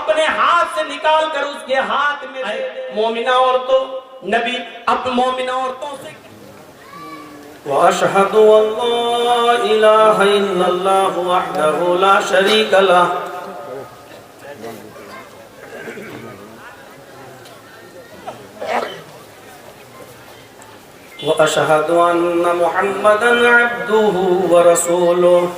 اپنے ہاتھ سے نکال کر اس کے ہاتھ میں مومنہ عورتوں نبی اپنے مومنہ عورتوں سے وأشهد أن لا إله إلا الله وحده لا شريك له وأشهد أن محمدا عبده ورسوله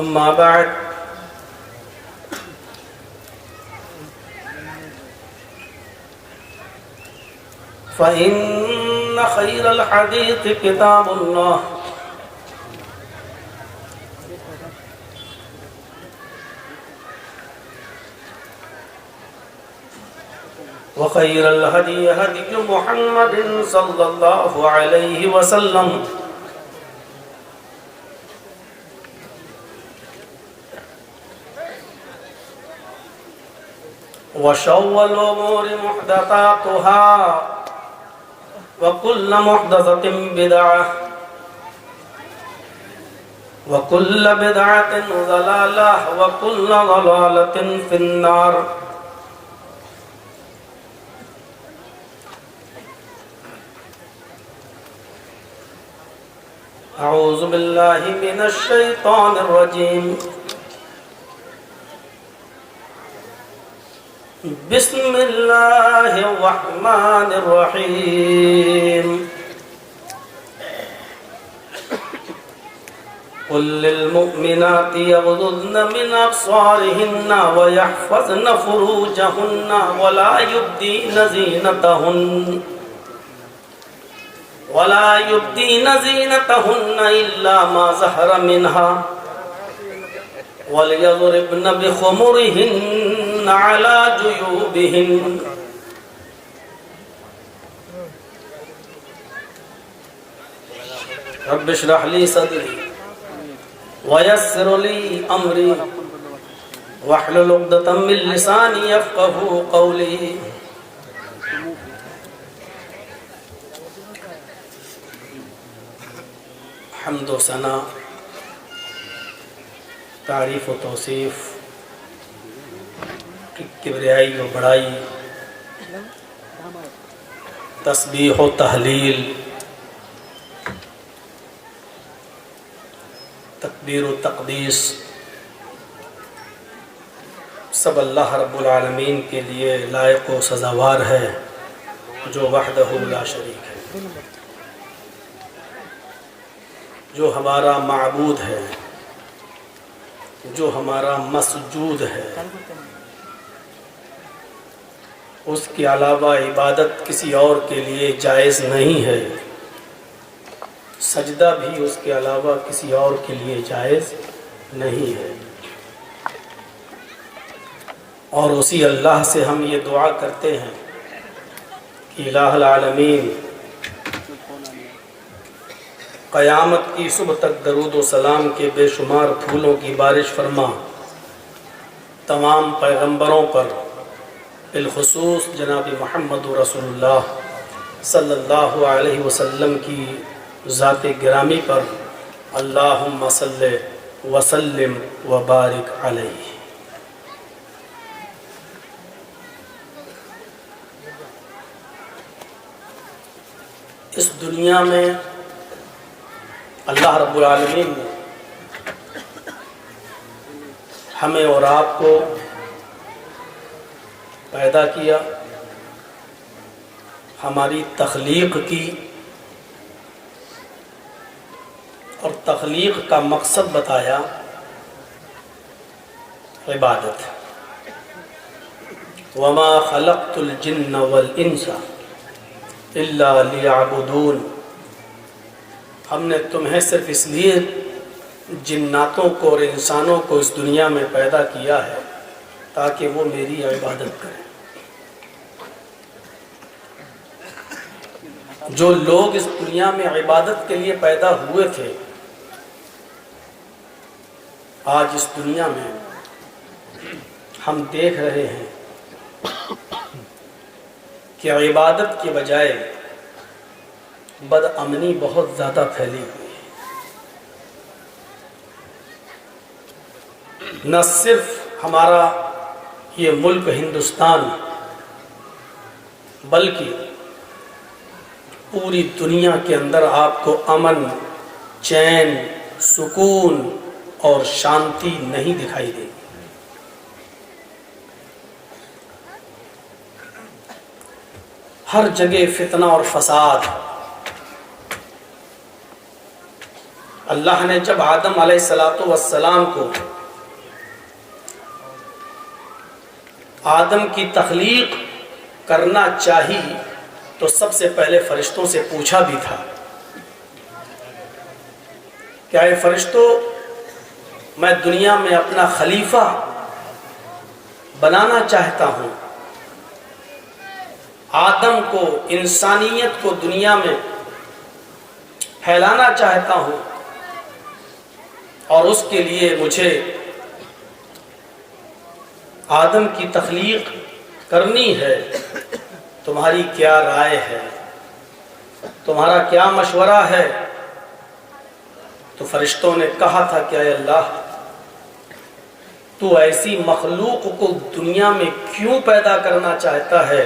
أما بعد فإن خير الحديث كتاب الله وخير الهدي هدي محمد صلى الله عليه وسلم وشر الأمور محدثاتها وكل محدثة بدعة وكل بدعة ضلالة وكل ضلالة في النار أعوذ بالله من الشيطان الرجيم بسم الله الرحمن الرحيم قل للمؤمنات يغضضن من أبصارهن ويحفظن فروجهن ولا يبدين زينتهن إلا ما ظهر منها وليضربن بخمرهن على جيوبهن رب اشرح لي صدري ويسر لي أمري واحلل عقدة من لساني يفقهوا قولي حمد و ثنا تعریف و توصیف کبریائی و بڑائی تسبیح و تحلیل تکبیر و تقدیس سب اللہ رب العالمین کے لیے لائق و سزاوار ہے جو وحدہ لا شریک ہے، جو ہمارا معبود ہے، جو ہمارا مسجود ہے، اس کے علاوہ عبادت کسی اور کے لیے جائز نہیں ہے، سجدہ بھی اس کے علاوہ کسی اور کے لیے جائز نہیں ہے، اور اسی اللہ سے ہم یہ دعا کرتے ہیں کہ الہ العالمین قیامت کی صبح تک درود و سلام کے بے شمار پھولوں کی بارش فرما، تمام پیغمبروں پر بالخصوص جناب محمد رسول اللہ صلی اللہ علیہ وسلم کی ذات گرامی پر اللہم صلی وسلم وبارک علیہ۔ اس دنیا میں اللہ رب العالمین نے ہمیں اور آپ کو پیدا کیا، ہماری تخلیق کی، اور تخلیق کا مقصد بتایا عبادت۔ وما خلقت الجن والانس الا لیعبدون، ہم نے تمہیں صرف اس لیے جناتوں کو اور انسانوں کو اس دنیا میں پیدا کیا ہے تاکہ وہ میری عبادت کریں۔ جو لوگ اس دنیا میں عبادت کے لیے پیدا ہوئے تھے، آج اس دنیا میں ہم دیکھ رہے ہیں کہ عبادت کے بجائے بد امنی بہت زیادہ پھیلی ہوئی ہے۔ نہ صرف ہمارا یہ ملک ہندوستان بلکہ پوری دنیا کے اندر آپ کو امن، چین، سکون اور شانتی نہیں دکھائی دے گی۔ ہر جگہ فتنہ اور فساد۔ اللہ نے جب آدم علیہ السلام کو آدم کی تخلیق کرنا چاہی تو سب سے پہلے فرشتوں سے پوچھا بھی تھا، کیا اے فرشتوں، میں دنیا میں اپنا خلیفہ بنانا چاہتا ہوں، آدم کو، انسانیت کو دنیا میں پھیلانا چاہتا ہوں، اور اس کے لیے مجھے آدم کی تخلیق کرنی ہے، تمہاری کیا رائے ہے، تمہارا کیا مشورہ ہے؟ تو فرشتوں نے کہا تھا کہ اے اللہ، تو ایسی مخلوق کو دنیا میں کیوں پیدا کرنا چاہتا ہے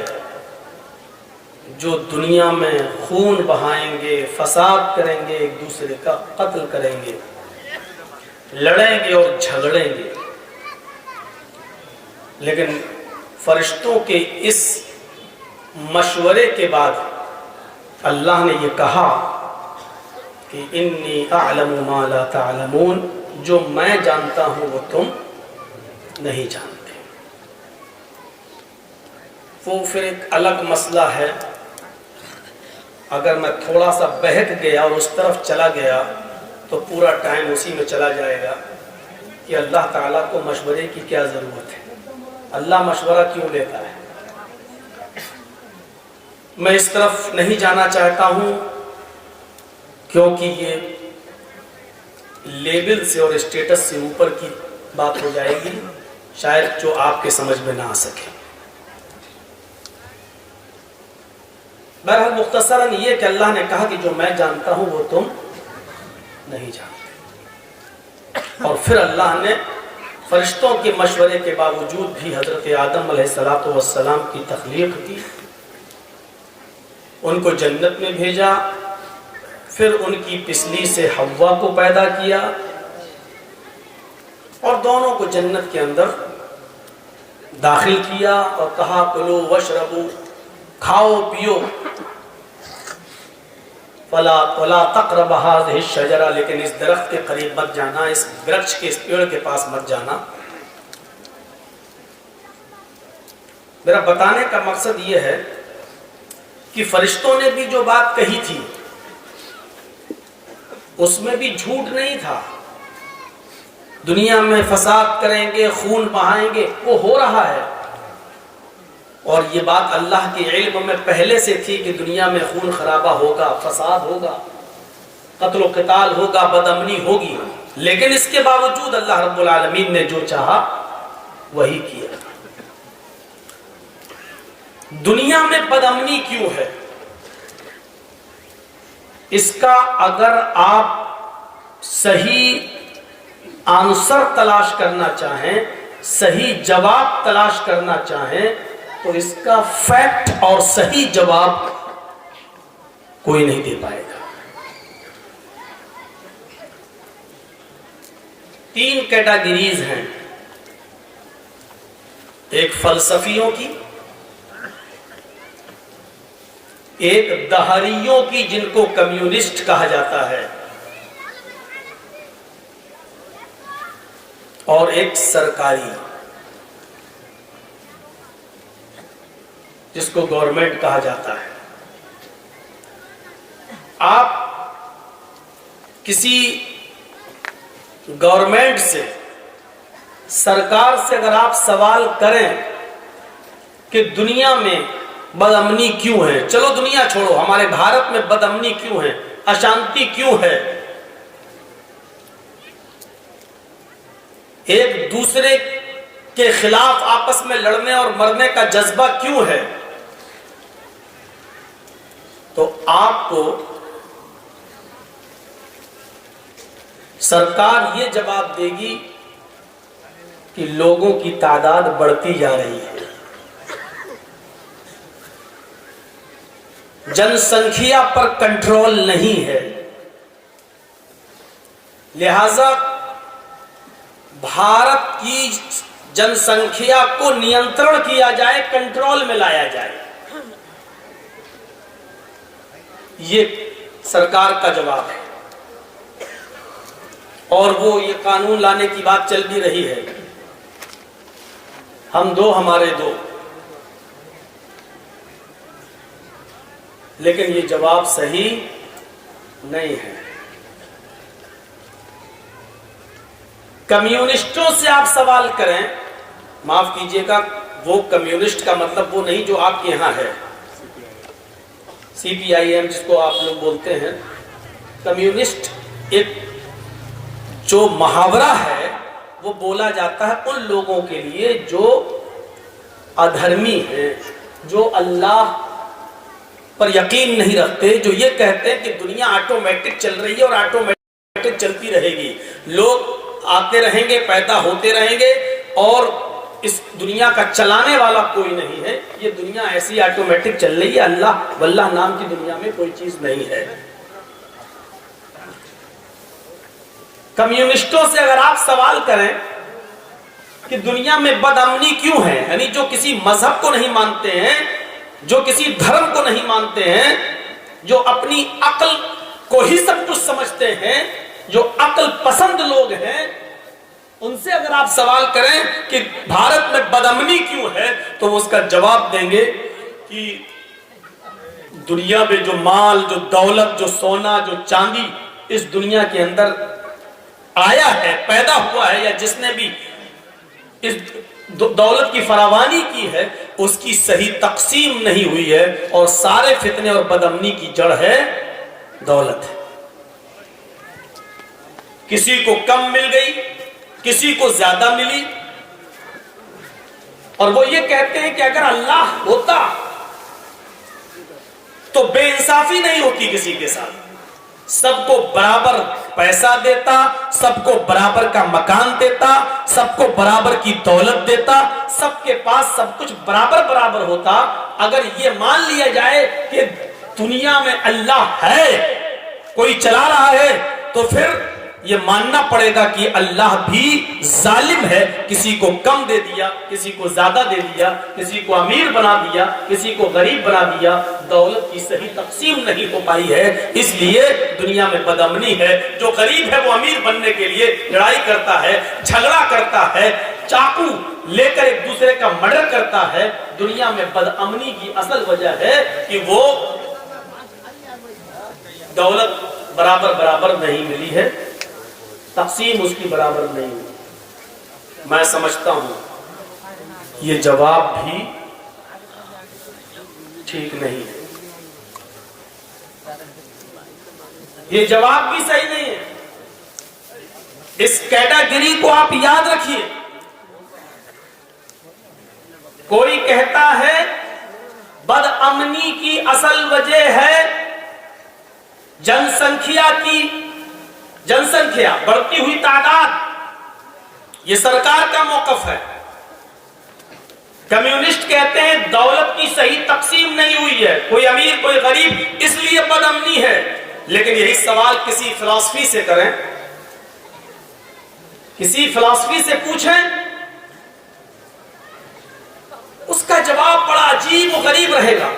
جو دنیا میں خون بہائیں گے، فساد کریں گے، ایک دوسرے کا قتل کریں گے، لڑیں گے اور جھگڑیں گے؟ لیکن فرشتوں کے اس مشورے کے بعد اللہ نے یہ کہا کہ انی اعلم ما لا تعلمون، جو میں جانتا ہوں وہ تم نہیں جانتے۔ وہ پھر ایک الگ مسئلہ ہے، اگر میں تھوڑا سا بہک گیا اور اس طرف چلا گیا تو پورا ٹائم اسی میں چلا جائے گا کہ اللہ تعالیٰ کو مشورے کی کیا ضرورت ہے، اللہ مشورہ کیوں لیتا ہے۔ میں اس طرف نہیں جانا چاہتا ہوں کیونکہ یہ لیبل سے اور اسٹیٹس سے اوپر کی بات ہو جائے گی، شاید جو آپ کے سمجھ میں نہ آ سکے۔ بہرحال مختصراً یہ کہ اللہ نے کہا کہ جو میں جانتا ہوں وہ تم نہیں جانتے، اور پھر اللہ نے فرشتوں کے مشورے کے باوجود بھی حضرت آدم علیہ السلام کی تخلیق کی، ان کو جنت میں بھیجا، پھر ان کی پسلی سے حوا کو پیدا کیا، اور دونوں کو جنت کے اندر داخل کیا اور کہا کلو وشربو، کھاؤ پیو، ولا تقربوا هذه الشجرہ، لیکن اس درخت کے قریب مت جانا، اس برکش کے، اس پیڑ کے پاس مت جانا۔ میرا بتانے کا مقصد یہ ہے کہ فرشتوں نے بھی جو بات کہی تھی اس میں بھی جھوٹ نہیں تھا۔ دنیا میں فساد کریں گے، خون بہائیں گے، وہ ہو رہا ہے، اور یہ بات اللہ کے علم میں پہلے سے تھی کہ دنیا میں خون خرابہ ہوگا، فساد ہوگا، قتل و قتال ہوگا، بد امنی ہوگی، لیکن اس کے باوجود اللہ رب العالمین نے جو چاہا وہی کیا۔ دنیا میں بد امنی کیوں ہے؟ اس کا اگر آپ صحیح آنسر تلاش کرنا چاہیں، صحیح جواب تلاش کرنا چاہیں، تو اس کا فیکٹ اور صحیح جواب کوئی نہیں دے پائے گا۔ 3 کیٹاگریز ہیں، ایک فلسفیوں کی، ایک دہریوں کی جن کو کمیونسٹ کہا جاتا ہے، اور ایک سرکاری جس کو گورنمنٹ کہا جاتا ہے۔ آپ کسی گورنمنٹ سے، سرکار سے اگر آپ سوال کریں کہ دنیا میں بد امنی کیوں ہے، چلو دنیا چھوڑو، ہمارے بھارت میں بد امنی کیوں ہے، اشانتی کیوں ہے، ایک دوسرے کے خلاف آپس میں لڑنے اور مرنے کا جذبہ کیوں ہے، تو آپ کو سرکار یہ جواب دے گی کہ لوگوں کی تعداد بڑھتی جا رہی ہے، جن سنکھیا پر کنٹرول نہیں ہے، لہذا بھارت کی جن سنکھیا کو نینترن کیا جائے، کنٹرول میں لایا جائے۔ یہ سرکار کا جواب ہے، اور وہ یہ قانون لانے کی بات چل بھی رہی ہے، ہم دو ہمارے دو، لیکن یہ جواب صحیح نہیں ہے۔ کمیونسٹوں سے آپ سوال کریں، معاف کیجئے گا، وہ کمیونسٹ کا مطلب وہ نہیں جو آپ کے یہاں ہے، CPIM جس کو آپ لوگ بولتے ہیں۔ کمیونسٹ ایک جو محاورہ ہے وہ بولا جاتا ہے ان لوگوں کے لیے جو ادھرمی ہیں، جو اللہ پر یقین نہیں رکھتے، جو یہ کہتے ہیں کہ دنیا آٹومیٹک چل رہی ہے اور آٹومیٹک چلتی رہے گی، لوگ آتے رہیں گے، پیدا ہوتے رہیں گے، اور اس دنیا کا چلانے والا کوئی نہیں ہے، یہ دنیا ایسی آٹومیٹک چل رہی ہے، اللہ واللہ نام کی دنیا میں کوئی چیز نہیں ہے۔ کمیونسٹوں سے اگر آپ سوال کریں کہ دنیا میں بد امنی کیوں ہے، یعنی جو کسی مذہب کو نہیں مانتے ہیں، جو کسی دھرم کو نہیں مانتے ہیں، جو اپنی عقل کو ہی سب کچھ سمجھتے ہیں، جو عقل پسند لوگ ہیں، ان سے اگر آپ سوال کریں کہ بھارت میں بد امنی کیوں ہے، تو وہ اس کا جواب دیں گے کہ دنیا میں جو مال، جو دولت، جو سونا، جو چاندی اس دنیا کے اندر آیا ہے، پیدا ہوا ہے، یا جس نے بھی اس دولت کی فراوانی کی ہے، اس کی صحیح تقسیم نہیں ہوئی ہے، اور سارے فتنے اور بد امنی کی جڑ ہے دولت۔ کسی کو کم مل گئی، کسی کو زیادہ ملی، اور وہ یہ کہتے ہیں کہ اگر اللہ ہوتا تو بے انصافی نہیں ہوتی کسی کے ساتھ، سب کو برابر پیسہ دیتا، سب کو برابر کا مکان دیتا، سب کو برابر کی دولت دیتا، سب کے پاس سب کچھ برابر برابر ہوتا۔ اگر یہ مان لیا جائے کہ دنیا میں اللہ ہے، کوئی چلا رہا ہے، تو پھر یہ ماننا پڑے گا کہ اللہ بھی ظالم ہے، کسی کو کم دے دیا، کسی کو زیادہ دے دیا، کسی کو امیر بنا دیا، کسی کو غریب بنا دیا، دولت کی صحیح تقسیم نہیں ہو پائی ہے، اس لیے دنیا میں بد امنی ہے۔ جو غریب ہے وہ امیر بننے کے لیے لڑائی کرتا ہے، جھگڑا کرتا ہے، چاقو لے کر ایک دوسرے کا مرڈر کرتا ہے۔ دنیا میں بد امنی کی اصل وجہ ہے کہ وہ دولت برابر برابر نہیں ملی ہے، تقسیم اس کی برابر نہیں ہوئی۔ میں سمجھتا ہوں یہ جواب بھی ٹھیک نہیں ہے، یہ جواب بھی صحیح نہیں ہے۔ اس کیٹاگری کو آپ یاد رکھیے۔ کوئی کہتا ہے بد امنی کی اصل وجہ ہے جن سنکھیا، بڑھتی ہوئی تعداد، یہ سرکار کا موقف ہے۔ کمیونسٹ کہتے ہیں دولت کی صحیح تقسیم نہیں ہوئی ہے، کوئی امیر کوئی غریب، اس لیے بد امنی ہے۔ لیکن یہی سوال کسی فلسفی سے کریں، کسی فلسفی سے پوچھیں، اس کا جواب بڑا عجیب و غریب رہے گا۔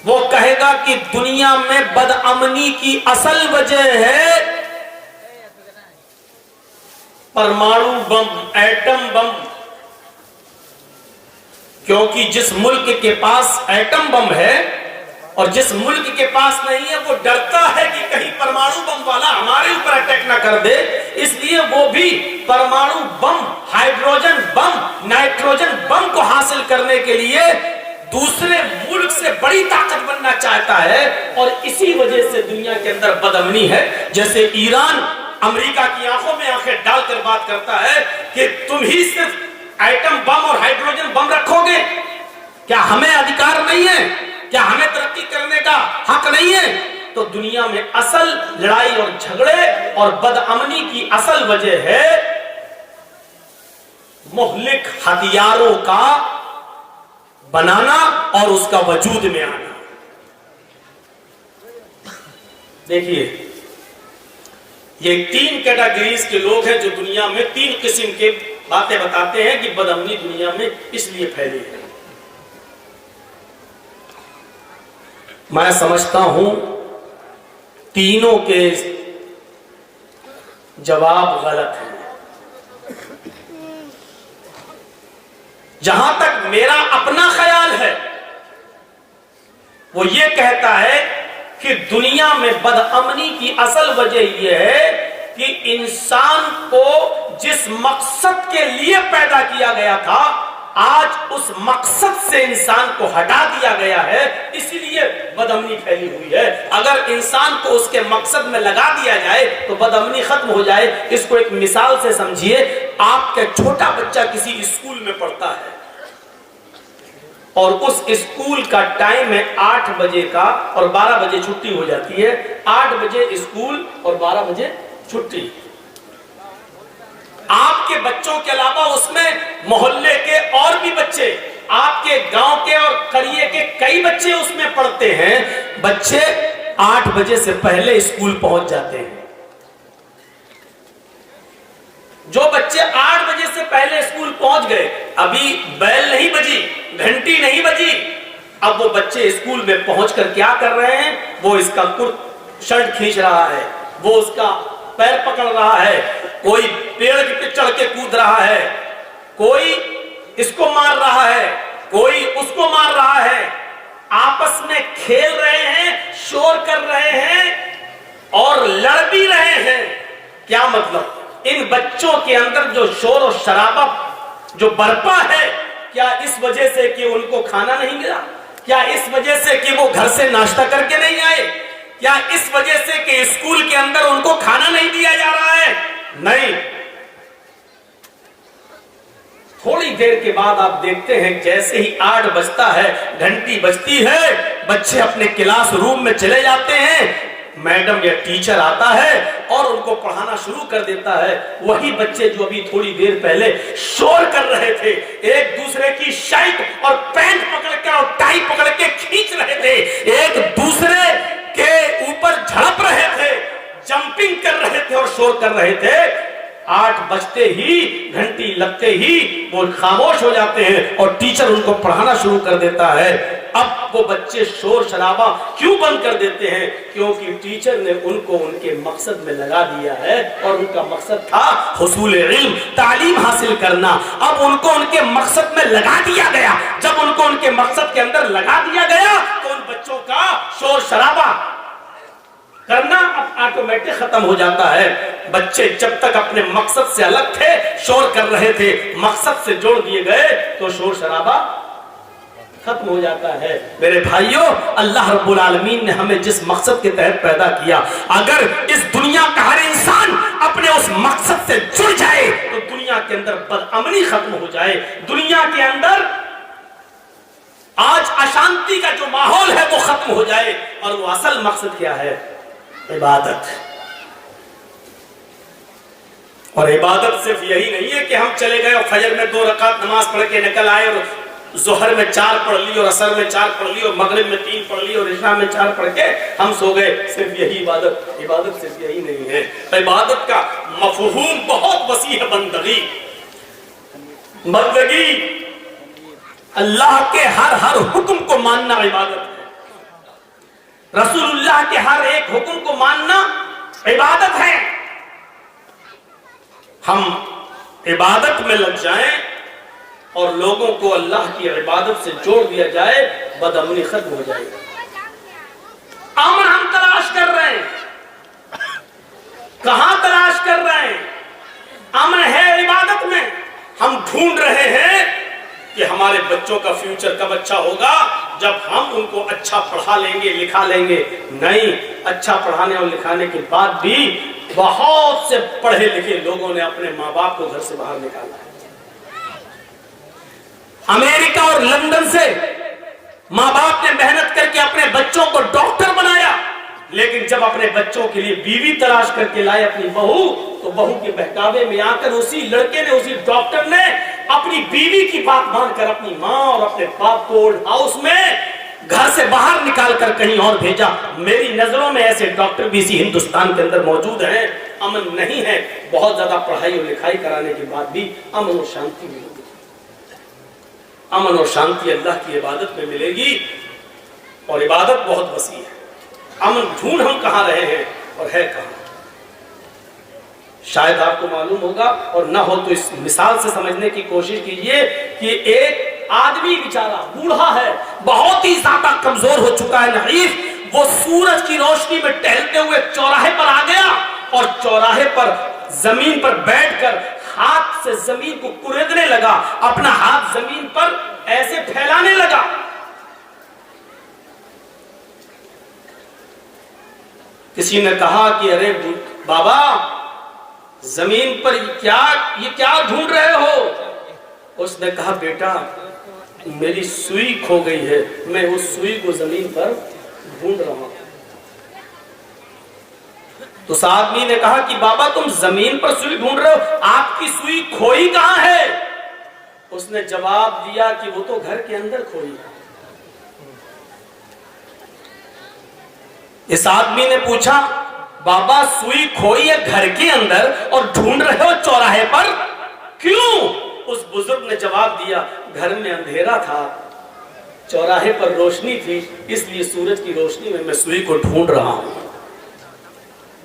وہ کہے گا کہ دنیا میں بد امنی کی اصل وجہ ہے پرمانو بم، ایٹم بم، کیونکہ جس ملک کے پاس ایٹم بم ہے اور جس ملک کے پاس نہیں ہے، وہ ڈرتا ہے کہ کہیں پرمانو بم والا ہمارے اوپر اٹیک نہ کر دے، اس لیے وہ بھی پرمانو بم، ہائیڈروجن بم، نائٹروجن بم کو حاصل کرنے کے لیے دوسرے ملک سے بڑی طاقت بننا چاہتا ہے، اور اسی وجہ سے دنیا کے اندر بد امنی ہے۔ جیسے ایران امریکہ کی آنکھوں میں آنکھیں ڈال کر بات کرتا ہے کہ تم ہی صرف ایٹم بم اور ہائیڈروجن بم رکھو گے، کیا ہمیں ادھیکار نہیں ہے؟ کیا ہمیں ترقی کرنے کا حق نہیں ہے؟ تو دنیا میں اصل لڑائی اور جھگڑے اور بدامنی کی اصل وجہ ہے مہلک ہتھیاروں کا بنانا اور اس کا وجود میں آنا۔ دیکھیے یہ 3 کیٹیگریز کے لوگ ہیں جو دنیا میں 3 قسم کے باتیں بتاتے ہیں کہ بدامنی دنیا میں اس لیے پھیلی ہے۔ میں سمجھتا ہوں تینوں کے جواب غلط ہیں۔ جہاں تک میرا اپنا خیال ہے وہ یہ کہتا ہے کہ دنیا میں بدامنی کی اصل وجہ یہ ہے کہ انسان کو جس مقصد کے لیے پیدا کیا گیا تھا آج اس مقصد سے انسان کو ہٹا دیا گیا ہے، اسی لیے بدامنی پھیلی ہوئی ہے۔ اگر انسان کو اس کے مقصد میں لگا دیا جائے تو بدامنی ختم ہو جائے۔ اس کو ایک مثال سے سمجھیے، آپ کا چھوٹا بچہ کسی اسکول میں پڑھتا ہے اور اس اسکول کا ٹائم ہے 8 بجے کا اور 12 بجے چھٹی ہو جاتی ہے۔ 8 بجے اسکول اور 12 بجے چھٹی۔ آپ کے بچوں کے علاوہ اس میں محلے کے اور بھی بچے، آپ کے گاؤں کے اور قریے کے کئی بچے اس میں پڑھتے ہیں۔ بچے 8 بجے سے پہلے اسکول پہنچ جاتے ہیں۔ جو بچے 8 بجے سے پہلے اسکول پہنچ گئے، ابھی بیل نہیں بجی، گھنٹی نہیں بجی، اب وہ بچے اسکول میں پہنچ کر کیا کر رہے ہیں؟ وہ اس کا شرٹ کھینچ رہا ہے، وہ اس کا پیر پکڑ رہا ہے، کوئی پیڑ پہ چڑھ کے کود رہا ہے، کوئی اس کو مار رہا ہے، کوئی اس کو مار رہا ہے، آپس میں کھیل رہے ہیں، شور کر رہے ہیں اور لڑ بھی رہے ہیں۔ کیا مطلب؟ ان بچوں کے اندر جو شور و شرابہ جو برپا ہے، کیا اس وجہ سے کہ ان کو کھانا نہیں ملا؟ کیا اس وجہ سے کہ وہ گھر سے ناشتہ کر کے نہیں آئے؟ کیا اس وجہ سے کہ اسکول کے اندر ان کو کھانا نہیں دیا جا رہا ہے؟ نہیں۔ تھوڑی دیر کے بعد آپ دیکھتے ہیں جیسے ہی 8 بجتا ہے، گھنٹی بجتی ہے، بچے اپنے کلاس روم میں چلے جاتے ہیں، میڈم یا ٹیچر آتا ہے اور ان کو پڑھانا شروع کر دیتا ہے۔ وہی بچے جو ابھی تھوڑی دیر پہلے شور کر رہے تھے، ایک دوسرے کی شرٹ اور پینٹ پکڑ کے اور ٹائی پکڑ کے کھینچ رہے تھے، ایک دوسرے کے اوپر جھڑپ رہے تھے، جمپنگ کر رہے تھے اور شور کر رہے تھے، 8 بجتے ہی، گھنٹی لگتے ہی وہ خاموش ہو جاتے ہیں اور ٹیچر ان کو پڑھانا شروع کر دیتا ہے۔ اب وہ بچے شور شرابہ کیوں بند کر دیتے ہیں؟ کیونکہ ٹیچر نے ان کو ان کے مقصد میں لگا دیا ہے اور ان کا مقصد تھا حصول علم، تعلیم حاصل کرنا۔ اب ان کو ان کے مقصد میں لگا دیا گیا۔ جب ان کو ان کے مقصد کے اندر لگا دیا گیا تو ان بچوں کا شور شرابہ کرنا اب آٹومیٹک ختم ہو جاتا ہے۔ بچے جب تک اپنے مقصد سے الگ تھے شور کر رہے تھے، مقصد سے جوڑ دیے گئے تو شور شرابہ ختم ہو جاتا ہے۔ میرے بھائیوں، اللہ رب العالمین نے ہمیں جس مقصد کے تحت پیدا کیا، اگر اس دنیا کا ہر انسان اپنے اس مقصد سے جڑ جائے تو دنیا کے اندر بدامنی ختم ہو جائے۔ دنیا کے اندر آج اشانتی کا جو ماحول ہے وہ ختم ہو جائے، اور وہ اصل مقصد کیا ہے؟ عبادت۔ اور عبادت صرف یہی نہیں ہے کہ ہم چلے گئے اور فجر میں 2 رکعت نماز پڑھ کے نکل آئے اور ظہر میں 4 پڑھ لی اور عصر میں 4 پڑھ لی اور مغرب میں 3 پڑھ لی اور عشاء میں 4 پڑھ کے ہم سو گئے۔ صرف یہی عبادت؟ عبادت صرف یہی نہیں ہے۔ عبادت کا مفہوم بہت وسیع ہے۔ بندگی اللہ کے ہر حکم کو ماننا عبادت ہے۔ رسول اللہ کے ہر ایک حکم کو ماننا عبادت ہے۔ ہم عبادت میں لگ جائیں اور لوگوں کو اللہ کی عبادت سے جوڑ دیا جائے، بدامنی ختم ہو جائے گی۔ امن ہم تلاش کر رہے ہیں، کہاں تلاش کر رہے ہیں؟ امن ہے عبادت میں۔ ہم ڈھونڈ رہے ہیں کہ ہمارے بچوں کا فیوچر کب اچھا ہوگا، جب ہم ان کو اچھا پڑھا لیں گے، لکھا لیں گے۔ نہیں، اچھا پڑھانے اور لکھانے کے بعد بھی بہت سے پڑھے لکھے لوگوں نے اپنے ماں باپ کو گھر سے باہر نکالا ہے۔ امریکہ اور لندن سے ماں باپ نے محنت کر کے اپنے بچوں کو ڈاکٹر بنایا، لیکن جب اپنے بچوں کے لیے بیوی تلاش کر کے لائے اپنی بہو، تو بہو کے بہکاوے میں آ کر اسی لڑکے نے، اسی ڈاکٹر نے اپنی بیوی کی بات مان کر اپنی ماں اور اپنے باپ کو اولڈ ہاؤس میں گھر سے باہر نکال کر کہیں اور بھیجا۔ میری نظروں میں ایسے ڈاکٹر بھی اسی ہندوستان کے اندر موجود ہیں۔ امن نہیں ہے، بہت زیادہ پڑھائی اور لکھائی کرانے کے بعد بھی امن اور شانتی ملے گی۔ امن اور شانتی اللہ کی عبادت میں ملے گی، اور عبادت بہت وسیع ہے۔ امن ڈھونڈ ہم کہاں رہے ہیں اور ہے کہاں؟ شاید آپ کو معلوم ہوگا، اور نہ ہو تو اس مثال سے سمجھنے کی کوشش کیجئے کہ ایک آدمی بیچارہ بوڑھا ہے، بہت ہی زیادہ کمزور ہو چکا ہے، نحیف، وہ سورج کی روشنی میں ٹہلتے ہوئے چوراہے پر آ گیا، اور چوراہے پر زمین پر بیٹھ کر ہاتھ سے زمین کو کریدنے لگا، اپنا ہاتھ زمین پر ایسے پھیلانے لگا۔ کسی نے کہا کہ ارے بابا، زمین پر یہ کیا ڈھونڈ رہے ہو؟ اس نے کہا بیٹا، میری سوئی کھو گئی ہے، میں اس سوئی کو زمین پر ڈھونڈ رہا ہوں۔ تو اس آدمی نے کہا کہ بابا تم زمین پر سوئی ڈھونڈ رہے ہو، آپ کی سوئی کھوئی کہاں ہے؟ اس نے جواب دیا کہ وہ تو گھر کے اندر کھوئی ہے۔ اس آدمی نے پوچھا بابا سوئی کھوئی ہے گھر کے اندر اور ڈھونڈ رہے ہو چوراہے پر، کیوں؟ اس بزرگ نے جواب دیا گھر میں اندھیرا تھا، چوراہے پر روشنی تھی، اس لیے سورج کی روشنی میں سوئی کو ڈھونڈ رہا ہوں۔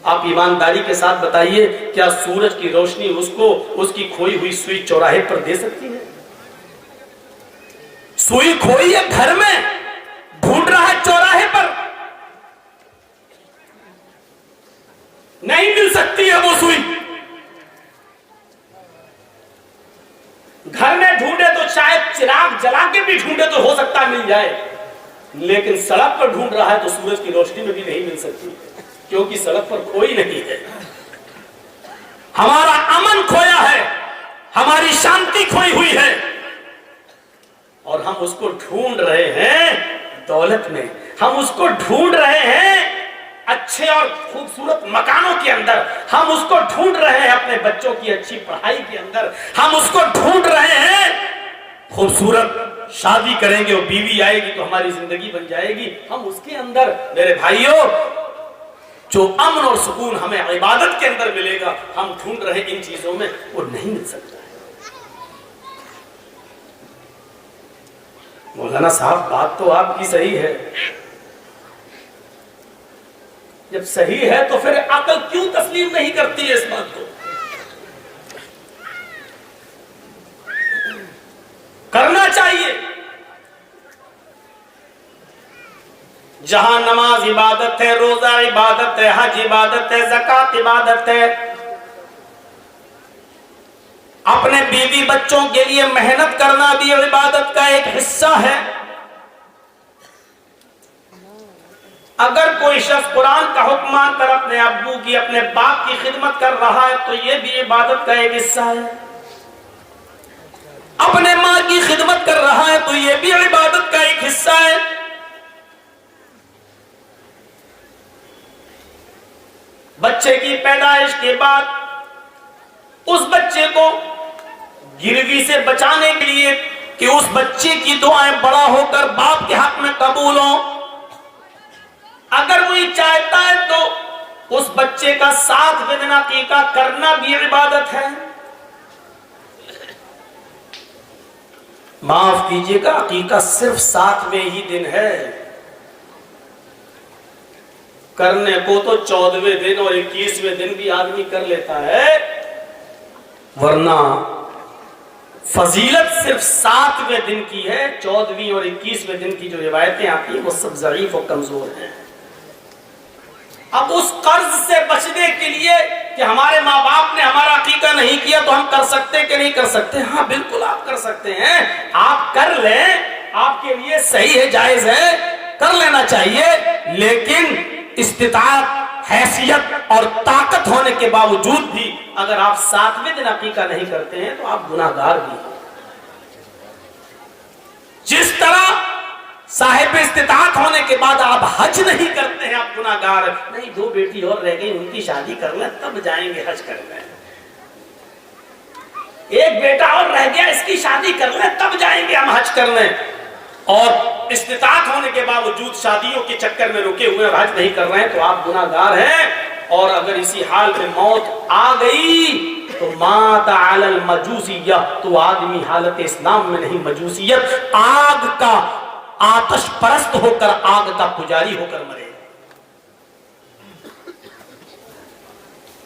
آپ ایمانداری کے ساتھ بتائیے، کیا سورج کی روشنی اس کی کھوئی ہوئی سوئی چوراہے پر دے سکتی ہے؟ سوئی کھوئی ہے گھر میں، ڈھونڈ رہا ہے چوراہے پر، نہیں مل سکتی ہے وہ سوئی۔ گھر میں ڈھونڈے تو شاید چراغ جلا کے بھی ڈھونڈے تو ہو سکتا مل جائے، لیکن سڑک پر ڈھونڈ رہا ہے تو سورج کی روشنی میں بھی نہیں مل سکتی، کیونکہ سڑک پر کوئی نہیں ہے۔ ہمارا امن کھویا ہے، ہماری شانتی کھوئی ہوئی ہے، اور ہم اس کو ڈھونڈ رہے ہیں دولت میں، ہم اس کو ڈھونڈ رہے ہیں اچھے اور خوبصورت مکانوں کے اندر، ہم اس کو ڈھونڈ رہے ہیں اپنے بچوں کی اچھی پڑھائی کے اندر، ہم اس کو ڈھونڈ رہے ہیں خوبصورت شادی کریں گے اور بیوی آئے گی تو ہماری زندگی بن جائے گی، ہم اس کے اندر۔ میرے بھائیوں، جو امن اور سکون ہمیں عبادت کے اندر ملے گا، ہم ڈھونڈ رہے ان چیزوں میں، وہ نہیں مل سکتا ہے۔ مولانا صاحب بات تو آپ کی صحیح ہے، جب صحیح ہے تو پھر عقل کیوں تسلیم نہیں کرتی ہے اس بات کو؟ کرنا چاہیے۔ جہاں نماز عبادت ہے، روزہ عبادت ہے، حج عبادت ہے، زکوٰۃ عبادت ہے، اپنے بیوی بچوں کے لیے محنت کرنا بھی عبادت کا ایک حصہ ہے۔ اگر کوئی شخص قرآن کا حکم مان کر اپنے ابو کی، اپنے باپ کی خدمت کر رہا ہے تو یہ بھی عبادت کا ایک حصہ ہے۔ اپنے ماں کی خدمت کر رہا ہے تو یہ بھی عبادت کا ایک حصہ ہے۔ بچے کی پیدائش کے بعد اس بچے کو گروی سے بچانے کے لیے کہ اس بچے کی دعائیں بڑا ہو کر باپ کے حق میں قبول ہوں، اگر وہ یہ چاہتا ہے تو اس بچے کا 7ویں دن عقیقہ کرنا بھی عبادت ہے۔ معاف کیجئے گا، عقیقہ صرف 7ویں ہی دن ہے، کرنے کو تو 14ویں دن اور 21ویں دن بھی آدمی کر لیتا ہے، ورنہ فضیلت صرف 7ویں دن کی ہے۔ 14ویں اور 21ویں دن کی جو روایتیں آتی ہیں وہ سب ضعیف و کمزور ہیں۔ اب اس قرض سے بچنے کے لیے کہ ہمارے ماں باپ نے ہمارا عقیقہ نہیں کیا تو ہم کر سکتے کہ نہیں کر سکتے؟ ہاں بالکل آپ کر سکتے ہیں، آپ کر لیں، آپ کے لیے صحیح ہے، جائز ہے، کر لینا چاہیے، لیکن استطاعت، حیثیت اور طاقت ہونے کے باوجود بھی اگر آپ 7ویں دن عقیقہ نہیں کرتے ہیں تو آپ گناہگار بھی ہیں۔ جس طرح صاحب صاحب استطاعت ہونے کے بعد آپ حج نہیں کرتے ہیں، آپ گناہگار نہیں، 2 بیٹی اور رہ گئی، ان کی شادی کر لیں تب جائیں گے حج کرنے، 1 بیٹا اور رہ گیا اس کی شادی کر لیں تب جائیں گے ہم حج کرنے، اور استطاعت ہونے کے باوجود شادیوں کے چکر میں رکے ہوئے حج نہیں کر رہے ہیں تو آپ گناہگار ہیں۔ اور اگر اسی حال میں موت آ گئی تو مات علی المجوسیہ، تو آدمی حالت اسلام میں نہیں، مجوسیت آگ کا آتش پرست ہو کر، آگ کا پجاری ہو کر مرے۔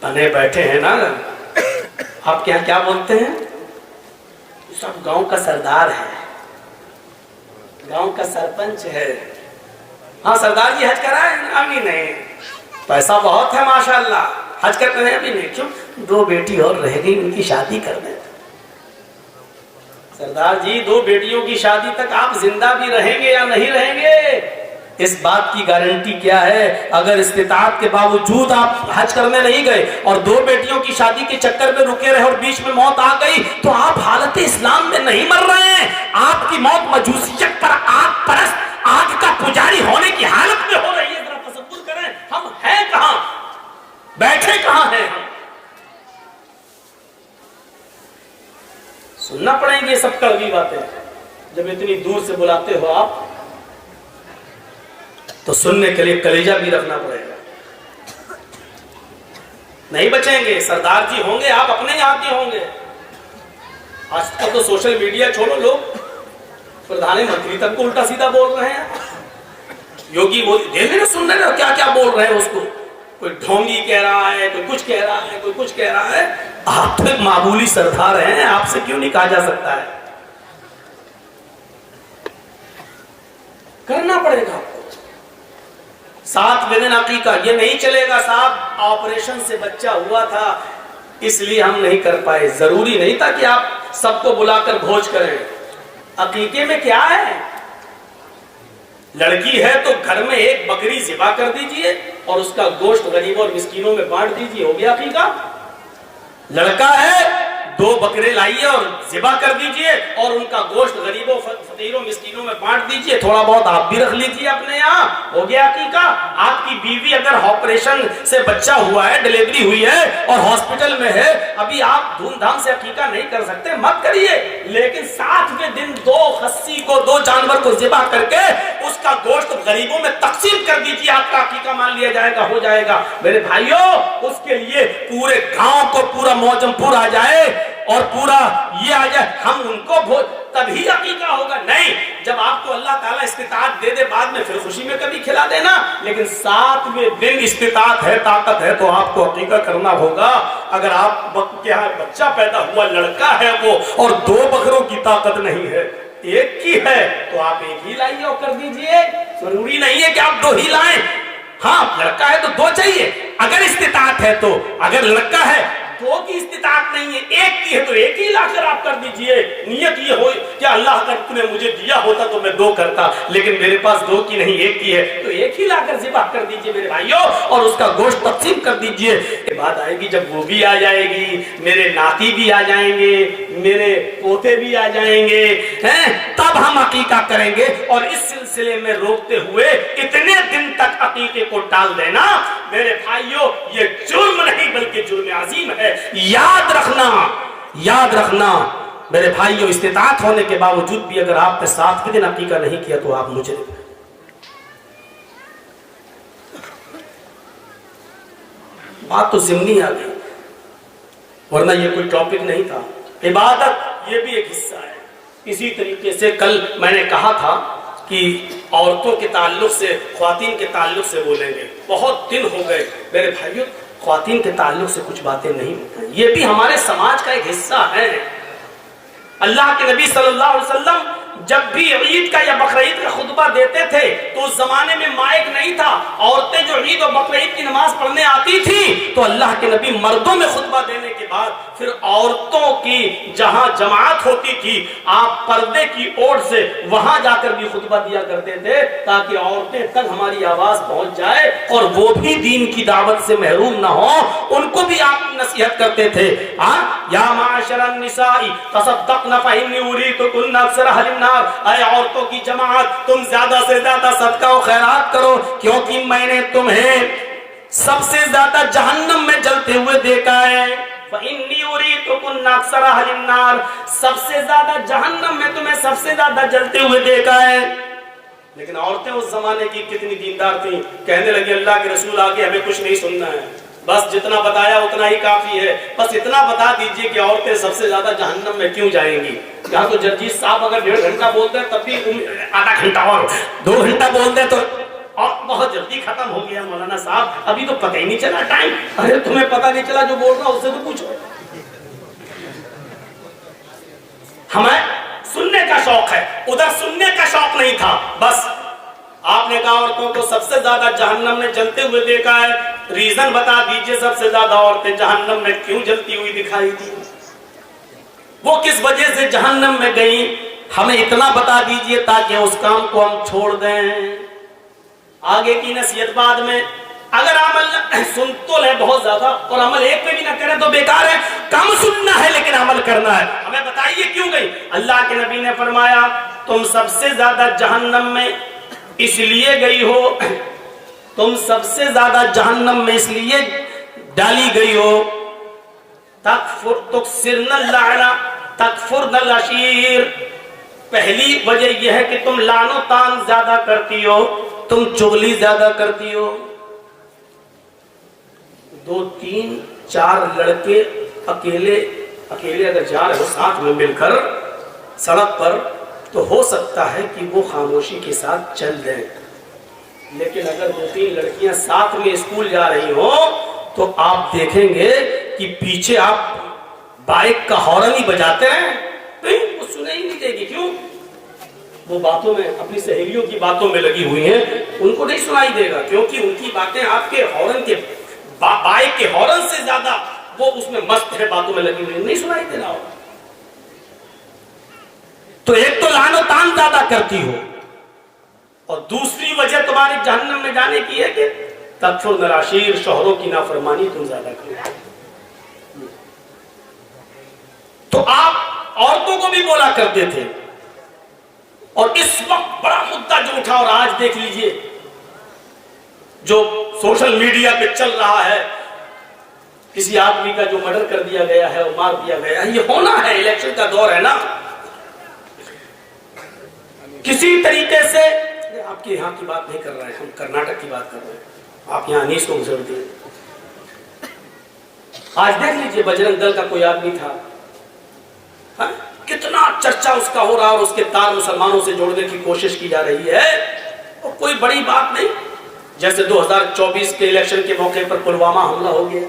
تنے بیٹھے ہیں نا، آپ کیا بولتے ہیں؟ سب گاؤں کا سردار ہے، گاؤں کا سرپنچ ہے، ہاں سردار جی حج کرائے؟ ابھی نہیں، پیسہ بہت ہے ماشاءاللہ، حج کرتے ہیں؟ ابھی نہیں، کیوں؟ 2 بیٹی اور رہ گئی، ان کی شادی کر دیں۔ سردار جی 2 بیٹیوں کی شادی تک آپ زندہ بھی رہیں گے یا نہیں رہیں گے؟ اس بات کی گارنٹی کیا ہے؟ اگر استطاعت کے باوجود آپ حج کرنے نہیں گئے اور 2 بیٹیوں کی شادی کے چکر میں رکے رہے اور بیچ میں موت آ گئی تو آپ حالت اسلام میں نہیں مر رہے ہیں، آپ کی موت مجوسیت پر، آگ پرست، آگ کا پجاری ہونے کی حالت میں ہو رہی ہے۔ ذرا تصور کریں ہم ہیں کہاں، بیٹھے کہاں ہیں؟ سننا پڑیں گے یہ سب کڑوی باتیں، جب اتنی دور سے بلاتے ہو آپ تو سننے کے لیے کلیجہ بھی رکھنا پڑے گا، نہیں بچیں گے۔ سردار جی ہوں گے، آپ اپنے یہاں کے ہوں گے۔ آج تک تو سوشل میڈیا چھوڑو، لوگ پردھان منتری تک کو الٹا سیدھا بول رہے ہیں، یوگی مودی دیکھ رہے سن رہے کیا کیا بول رہے ہیں اس کو، کوئی ڈھونگی کہہ رہا ہے، کوئی کچھ کہہ رہا ہے، کوئی کچھ کہہ رہا ہے۔ آپ تو ایک معمولی سردار ہیں، آپ سے کیوں نہیں کہا جا سکتا ہے؟ کرنا پڑے گا آپ کو۔ 7ویں دن عقیقہ، یہ نہیں چلے گا صاحب آپریشن سے بچہ ہوا تھا اس لیے ہم نہیں کر پائے، ضروری نہیں تھا کہ آپ سب کو بلا کر بھوج کریں۔ عقیقے میں کیا ہے؟ لڑکی ہے تو گھر میں 1 بکری ذبح کر دیجئے اور اس کا گوشت غریبوں اور مسکینوں میں بانٹ دیجئے، ہو گیا عقیقہ۔ لڑکا ہے 2 بکرے لائیے اور ذبح کر دیجئے اور ان کا گوشت غریبوں فقیروں مسکینوں میں بانٹ دیجئے، تھوڑا بہت آپ بھی رکھ لیجئے اپنے یہاں، ہو گیا عقیقہ۔ آپ کی بیوی اگر آپریشن سے بچہ ہوا ہے، ڈیلیوری ہوئی ہے اور ہاسپٹل میں ہے، ابھی آپ دھوم دھام سے عقیقہ نہیں کر سکتے، مت کریے، لیکن 7ویں دن 2 خصی کو، 2 جانور کو ذبح کر کے اس کا گوشت غریبوں میں تقسیم کر دیجئے، آپ کا عقیقہ مان لیا جائے گا، ہو جائے گا۔ میرے بھائیوں، اس کے لیے پورے گاؤں کو پورا موجم پور آ جائے اور پورا یہ آ جائے، ہم ان کو تبھی عقیقہ ہوگا؟ نہیں، جب آپ کو اللہ تعالیٰ استطاعت دے دے بعد میں پھر خوشی میں کبھی کھلا دینا، لیکن 7ویں دن استطاعت ہے، طاقت ہے تو آپ کو عقیقہ کرنا ہوگا۔ اگر آپ کے یہاں بچہ پیدا ہوا، لڑکا ہے وہ، اور 2 بکروں کی طاقت نہیں ہے، 1 کی ہے تو آپ 1 ہی لائیے اور کر دیجئے، ضروری نہیں ہے کہ آپ 2 ہی لائیں۔ ہاں لڑکا ہے تو 2 چاہیے اگر استطاعت ہے تو، اگر لڑکا ہے 2 کی استطاعت نہیں ہے، 1 کی ہے تو 1 ہی لا کر آپ کر دیجئے۔ نیت یہ ہو کہ اللہ اگر تم نے مجھے دیا ہوتا تو میں 2 کرتا، لیکن میرے پاس 2 کی نہیں 1 کی ہے تو 1 ہی لا کر ذبح کر دیجئے میرے بھائیوں، اور اس کا گوشت تقسیم کر دیجئے۔ بات آئے گی جب وہ بھی آ جائے گی، میرے ناتی بھی آ جائیں گے، میرے پوتے بھی آ جائیں گے، تب ہم عقیقہ کریں گے۔ اور اس سلسلے میں روکتے ہوئے اتنے دن تک عقیقے کو ٹال دینا میرے بھائیوں، یہ جرم نہیں بلکہ جرم عظیم ہے۔ یاد رکھنا، یاد رکھنا میرے بھائیوں، استطاعت ہونے کے باوجود بھی اگر آپ نے 7ویں دن عقیقہ نہیں کیا تو آپ مجھے بات تو ضمنی آ گئی، ورنہ یہ کوئی ٹاپک نہیں تھا۔ عبادت یہ بھی ایک حصہ ہے۔ اسی طریقے سے کل میں نے کہا تھا کہ عورتوں کے تعلق سے، خواتین کے تعلق سے بولیں گے، بہت دن ہو گئے میرے بھائیوں خواتین کے تعلق سے کچھ باتیں نہیں ہوتی، یہ بھی ہمارے سماج کا ایک حصہ ہے۔ اللہ کے نبی صلی اللہ علیہ وسلم جب بھی عید کا یا بقرعید کا خطبہ دیتے تھے تو اس زمانے میں مائک نہیں تھا، عورتیں جو عید اور بقرعید کی نماز پڑھنے آتی تھی تو اللہ کے نبی مردوں میں خطبہ دینے کے بعد پھر عورتوں کی جہاں جماعت ہوتی تھی آپ پردے کی اوٹ سے وہاں جا کر بھی خطبہ دیا کرتے تھے تاکہ عورتیں تک ہماری آواز پہنچ جائے اور وہ بھی دین کی دعوت سے محروم نہ ہو، ان کو بھی آپ نصیحت کرتے تھے۔ یا معاشر النساء تصدقن فإني أريتكن أكثر أهل النار، اے عورتوں کی جماعت تم زیادہ سے زیادہ صدقہ و خیرات کرو، کیونکہ میں نے تمہیں سب سے زیادہ جہنم میں جلتے ہوئے دیکھا ہے۔ فَإِنِّي أُرِيتُكُنَّ أَكْثَرَ أَهْلِ النَّارِ، سب سے زیادہ جہنم میں تمہیں سب سے زیادہ جلتے ہوئے دیکھا ہے۔ لیکن عورتیں اس زمانے کی کتنی دیندار تھیں، کہنے لگی اللہ کے رسول آگے ہمیں کچھ نہیں سننا ہے، بس جتنا بتایا اتنا ہی کافی ہے، بس اتنا بتا دیجئے کہ عورتیں سب سے زیادہ جہنم میں کیوں جائیں گی۔ یہاں تو جرجیت صاحب اگر 1.5 گھنٹہ بولتے ہیں تب بھی آدھا گھنٹہ اور 2 گھنٹہ بولتے ہیں تو اور بہت جلدی ختم ہو گیا مولانا صاحب، ابھی تو پتہ ہی نہیں چلا ٹائم۔ ارے تمہیں پتہ نہیں چلا جو بول رہا اس سے تو پوچھو۔ ہمیں سننے کا شوق ہے، ادھر سننے کا شوق نہیں تھا، بس آپ نے کہا عورتوں کو سب سے زیادہ جہنم میں جلتے ہوئے دیکھا ہے، ریزن بتا دیجئے سب سے زیادہ عورتیں جہنم میں کیوں جلتی ہوئی دکھائی دی، وہ کس وجہ سے جہنم میں گئیں، ہمیں اتنا بتا دیجئے تاکہ اس کام کو ہم چھوڑ دیں۔ آگے کی نصیحت بعد میں، اگر عمل سن تو لے بہت زیادہ اور عمل ایک پہ بھی نہ کریں تو بیکار ہے، کم سننا ہے لیکن عمل کرنا ہے۔ ہمیں بتائیے کیوں گئی؟ اللہ کے نبی نے فرمایا تم سب سے زیادہ جہنم میں اس لیے گئی ہو، تم سب سے زیادہ جہنم میں اس لیے ڈالی گئی ہو، تکفرن اللعنہ تکفرن العشیر، پہلی وجہ یہ ہے کہ تم لعن و طعن زیادہ کرتی ہو، تم چغلی زیادہ کرتی ہو۔ 2 3 4 لڑکے اکیلے اگر جا رہے ہو ساتھ میں مل کر سڑک پر تو ہو سکتا ہے کہ وہ خاموشی کے ساتھ چل دیں، لیکن اگر 2 3 لڑکیاں ساتھ میں اسکول جا رہی ہو تو آپ دیکھیں گے کہ پیچھے آپ بائک کا ہارن ہی بجاتے ہیں، وہ سنائی نہیں دے گی، کیوں؟ وہ باتوں میں اپنی سہیلیوں کی باتوں میں لگی ہوئی ہیں، ان کو نہیں سنائی دے گا، کیونکہ ان کی باتیں آپ کے ہارن کے بائک کے ہارن سے زیادہ وہ اس میں مست ہے، باتوں میں لگی ہوئی، نہیں سنائی دے رہا ہوگا۔ تو ایک تو لعن و طعن زیادہ کرتی ہو، اور دوسری وجہ تمہاری جہنم میں جانے کی ہے کہ تکفرن العشیر، شوہروں کی نافرمانی تم زیادہ کرو۔ تو آپ عورتوں کو بھی بولا کرتے تھے، اور اس وقت بڑا مدعا جو اٹھا، اور آج دیکھ لیجئے جو سوشل میڈیا پہ چل رہا ہے، کسی آدمی کا جو مرڈر کر دیا گیا ہے اور مار دیا گیا ہے، یہ ہونا ہے، الیکشن کا دور ہے نا، کسی طریقے سے آپ کے یہاں کی بات نہیں کر رہے ہیں، ہم کرناٹک کی بات کر رہے ہیں، آپ یہاں انیس کو گزر دیے۔ آج دیکھ لیجئے بجرنگ دل کا کوئی آدمی تھا، کتنا چرچا اس کا ہو رہا اور اس کے تار مسلمانوں سے جوڑنے کی کوشش کی جا رہی ہے، اور کوئی بڑی بات نہیں، جیسے 2024 کے الیکشن کے موقع پر پلوامہ حملہ ہو گیا۔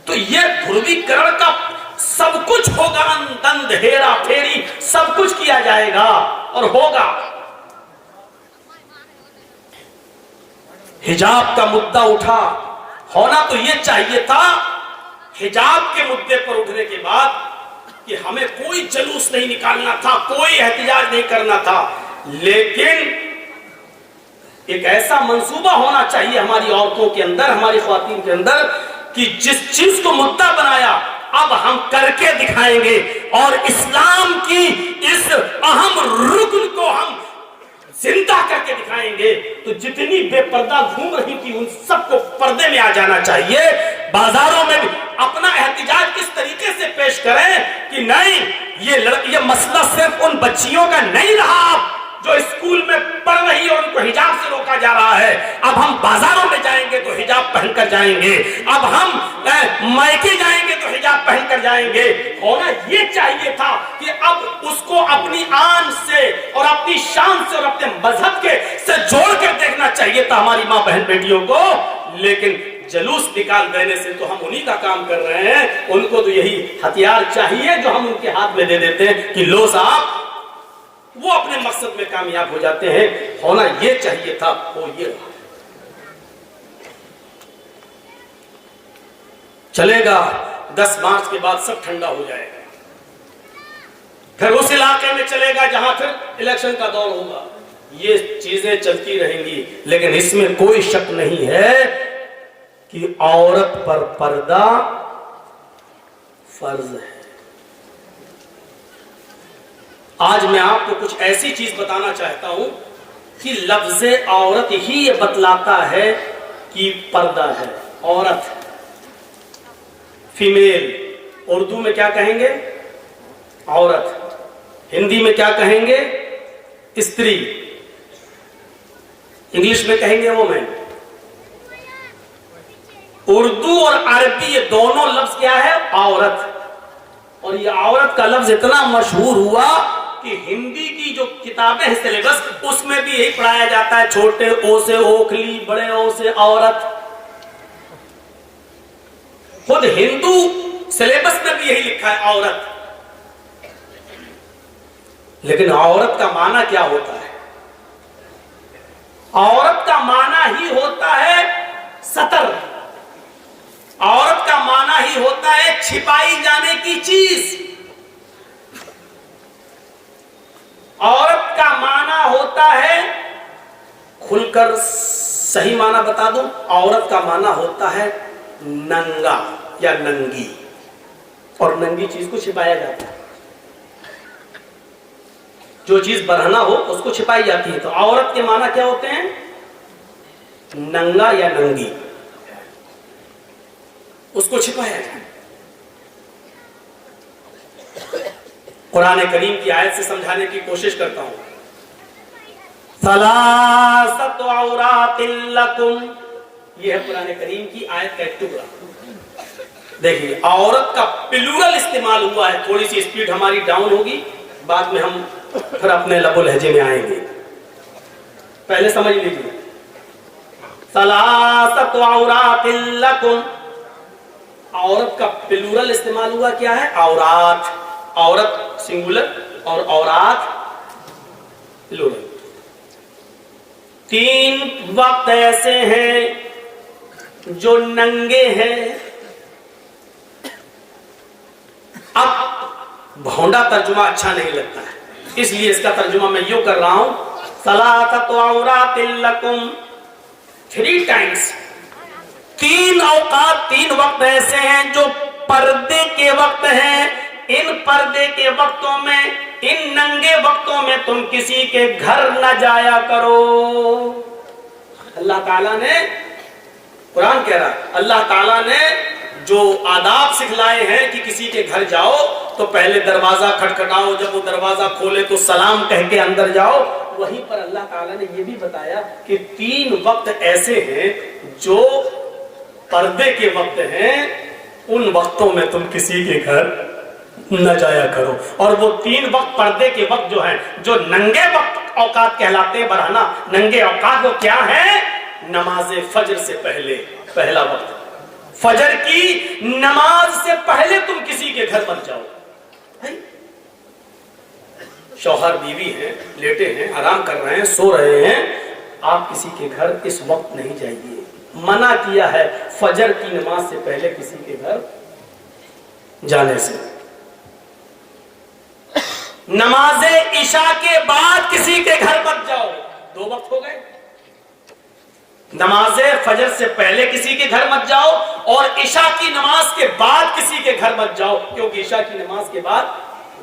تو یہ دھرویکرن کا سب کچھ ہوگا، اندند ہیرا پھیری سب کچھ کیا جائے گا اور ہوگا۔ حجاب کا مدعا اٹھا، ہونا تو یہ چاہیے تھا حجاب کے مدعے پر اٹھنے کے بعد کہ ہمیں کوئی جلوس نہیں نکالنا تھا، کوئی احتجاج نہیں کرنا تھا، لیکن ایک ایسا منصوبہ ہونا چاہیے ہماری عورتوں کے اندر، ہماری خواتین کے اندر، کہ جس چیز کو مدعا بنایا اب ہم کر کے دکھائیں گے، اور اسلام کی اس اہم رکن کو ہم زندہ کر کے دکھائیں گے۔ تو جتنی بے پردہ گھوم رہی تھی ان سب کو پردے میں آ جانا چاہیے، بازاروں میں بھی اپنا احتجاج کس طریقے سے پیش کریں کہ نہیں یہ مسئلہ صرف ان بچیوں کا نہیں رہا جو اسکول میں پڑھ رہی اور ان کو حجاب سے روکا جا رہا ہے، اب ہم بازاروں میں جائیں گے تو حجاب پہن کر جائیں گے، اب ہم مائکے جائیں گے تو حجاب پہن کر جائیں گے۔ ہونا یہ چاہیے تھا کہ اب اس کو اپنی آن سے اور اپنی شان سے اور اپنے مذہب کے سے جوڑ کر دیکھنا چاہیے تھا ہماری ماں بہن بیٹیوں کو، لیکن جلوس نکال دینے سے تو ہم انہی کا کام کر رہے ہیں، ان کو تو یہی ہتھیار چاہیے جو ہم ان کے ہاتھ میں دے دیتے ہیں کہ لو صاحب، وہ اپنے مقصد میں کامیاب ہو جاتے ہیں۔ ہونا یہ چاہیے تھا، وہ یہ رہا۔ چلے گا 10 مارچ کے بعد سب ٹھنڈا ہو جائے گا، پھر اس علاقے میں چلے گا جہاں پھر الیکشن کا دور ہوگا، یہ چیزیں چلتی رہیں گی، لیکن اس میں کوئی شک نہیں ہے کہ عورت پر پردہ فرض ہے۔ آج میں آپ کو کچھ ایسی چیز بتانا چاہتا ہوں کہ لفظ عورت ہی یہ بتلاتا ہے کہ پردہ ہے. عورت، فیمیل، اردو میں کیا کہیں گے؟ عورت. ہندی میں کیا کہیں گے؟ استری. انگلش میں کہیں گے وومن. اردو اور عربی یہ دونوں لفظ کیا ہے؟ عورت. اور یہ عورت کا لفظ اتنا مشہور ہوا کہ ہندی کی جو کتابیں ہیں سلیبس اس میں بھی یہی پڑھایا جاتا ہے، چھوٹے او سے اوکھلی، بڑے او سے عورت. خود ہندو سلیبس میں بھی یہی لکھا ہے عورت. لیکن عورت کا معنی کیا ہوتا ہے؟ عورت کا معنی ہی ہوتا ہے ستر. عورت کا معنی ہی ہوتا ہے چھپائی جانے کی چیز. عورت کا معنی ہوتا ہے، کھل کر صحیح معنی بتا دوں، عورت کا معنی ہوتا ہے ننگا یا ننگی. اور ننگی چیز کو چھپایا جاتا ہے. جو چیز برہنہ ہو اس کو چھپائی جاتی ہے. تو عورت کے معنی کیا ہوتے ہیں؟ ننگا یا ننگی. اس کو چھپایا جائے. قرآن کریم کی آیت سے سمجھانے کی کوشش کرتا ہوں. ثلاثۃ عورات لکم، یہ ہے قرآن کریم کی آیت کا ایک ٹکڑا. دیکھیے عورت کا پلورل استعمال ہوا ہے. تھوڑی سی اسپیڈ ہماری ڈاؤن ہوگی، بعد میں ہم پھر اپنے لب و لہجے میں آئیں گے. پہلے سمجھ لیجیے. ثلاثۃ عورات لکم، عورت کا پلورل استعمال ہوا کیا ہے؟ عورات. عورت سنگولر اور عورات پلورل. 3 وقت ایسے ہیں جو ننگے ہیں. اب بھونڈا ترجمہ اچھا نہیں لگتا ہے، اس لیے اس کا ترجمہ میں یوں کر رہا ہوں. ثلاثۃ عورات لکم، 3 times. 3 اوقات، 3 وقت ایسے ہیں جو پردے کے وقت ہیں. ان پردے کے وقتوں میں، ان ننگے وقتوں میں تم کسی کے گھر نہ جایا کرو. اللہ تعالیٰ نے، قرآن کہہ رہا ہے، اللہ تعالیٰ نے جو آداب سکھلائے ہیں کہ کسی کے گھر جاؤ تو پہلے دروازہ کھٹکھٹاؤ، جب وہ دروازہ کھولے تو سلام کہہ کے اندر جاؤ. وہیں پر اللہ تعالیٰ نے یہ بھی بتایا کہ 3 وقت ایسے ہیں جو پردے کے وقت ہیں، ان وقتوں میں تم کسی کے گھر نہ جایا کرو. اور وہ 3 وقت پردے کے وقت جو ہیں، جو ننگے وقت اوقات کہلاتے ہیں، برہنہ ننگے اوقات، وہ کیا ہیں؟ نماز فجر سے پہلے. پہلا وقت فجر کی نماز سے پہلے تم کسی کے گھر مت جاؤ. شوہر بیوی ہیں، لیٹے ہیں، آرام کر رہے ہیں، سو رہے ہیں، آپ کسی کے گھر اس وقت نہیں جائیے. منع کیا ہے فجر کی نماز سے پہلے کسی کے گھر جانے سے. نماز عشاء کے بعد کسی کے گھر مت جاؤ. 2 وقت ہو گئے. نماز فجر سے پہلے کسی کے گھر مت جاؤ اور عشاء کی نماز کے بعد کسی کے گھر مت جاؤ، کیونکہ عشاء کی نماز کے بعد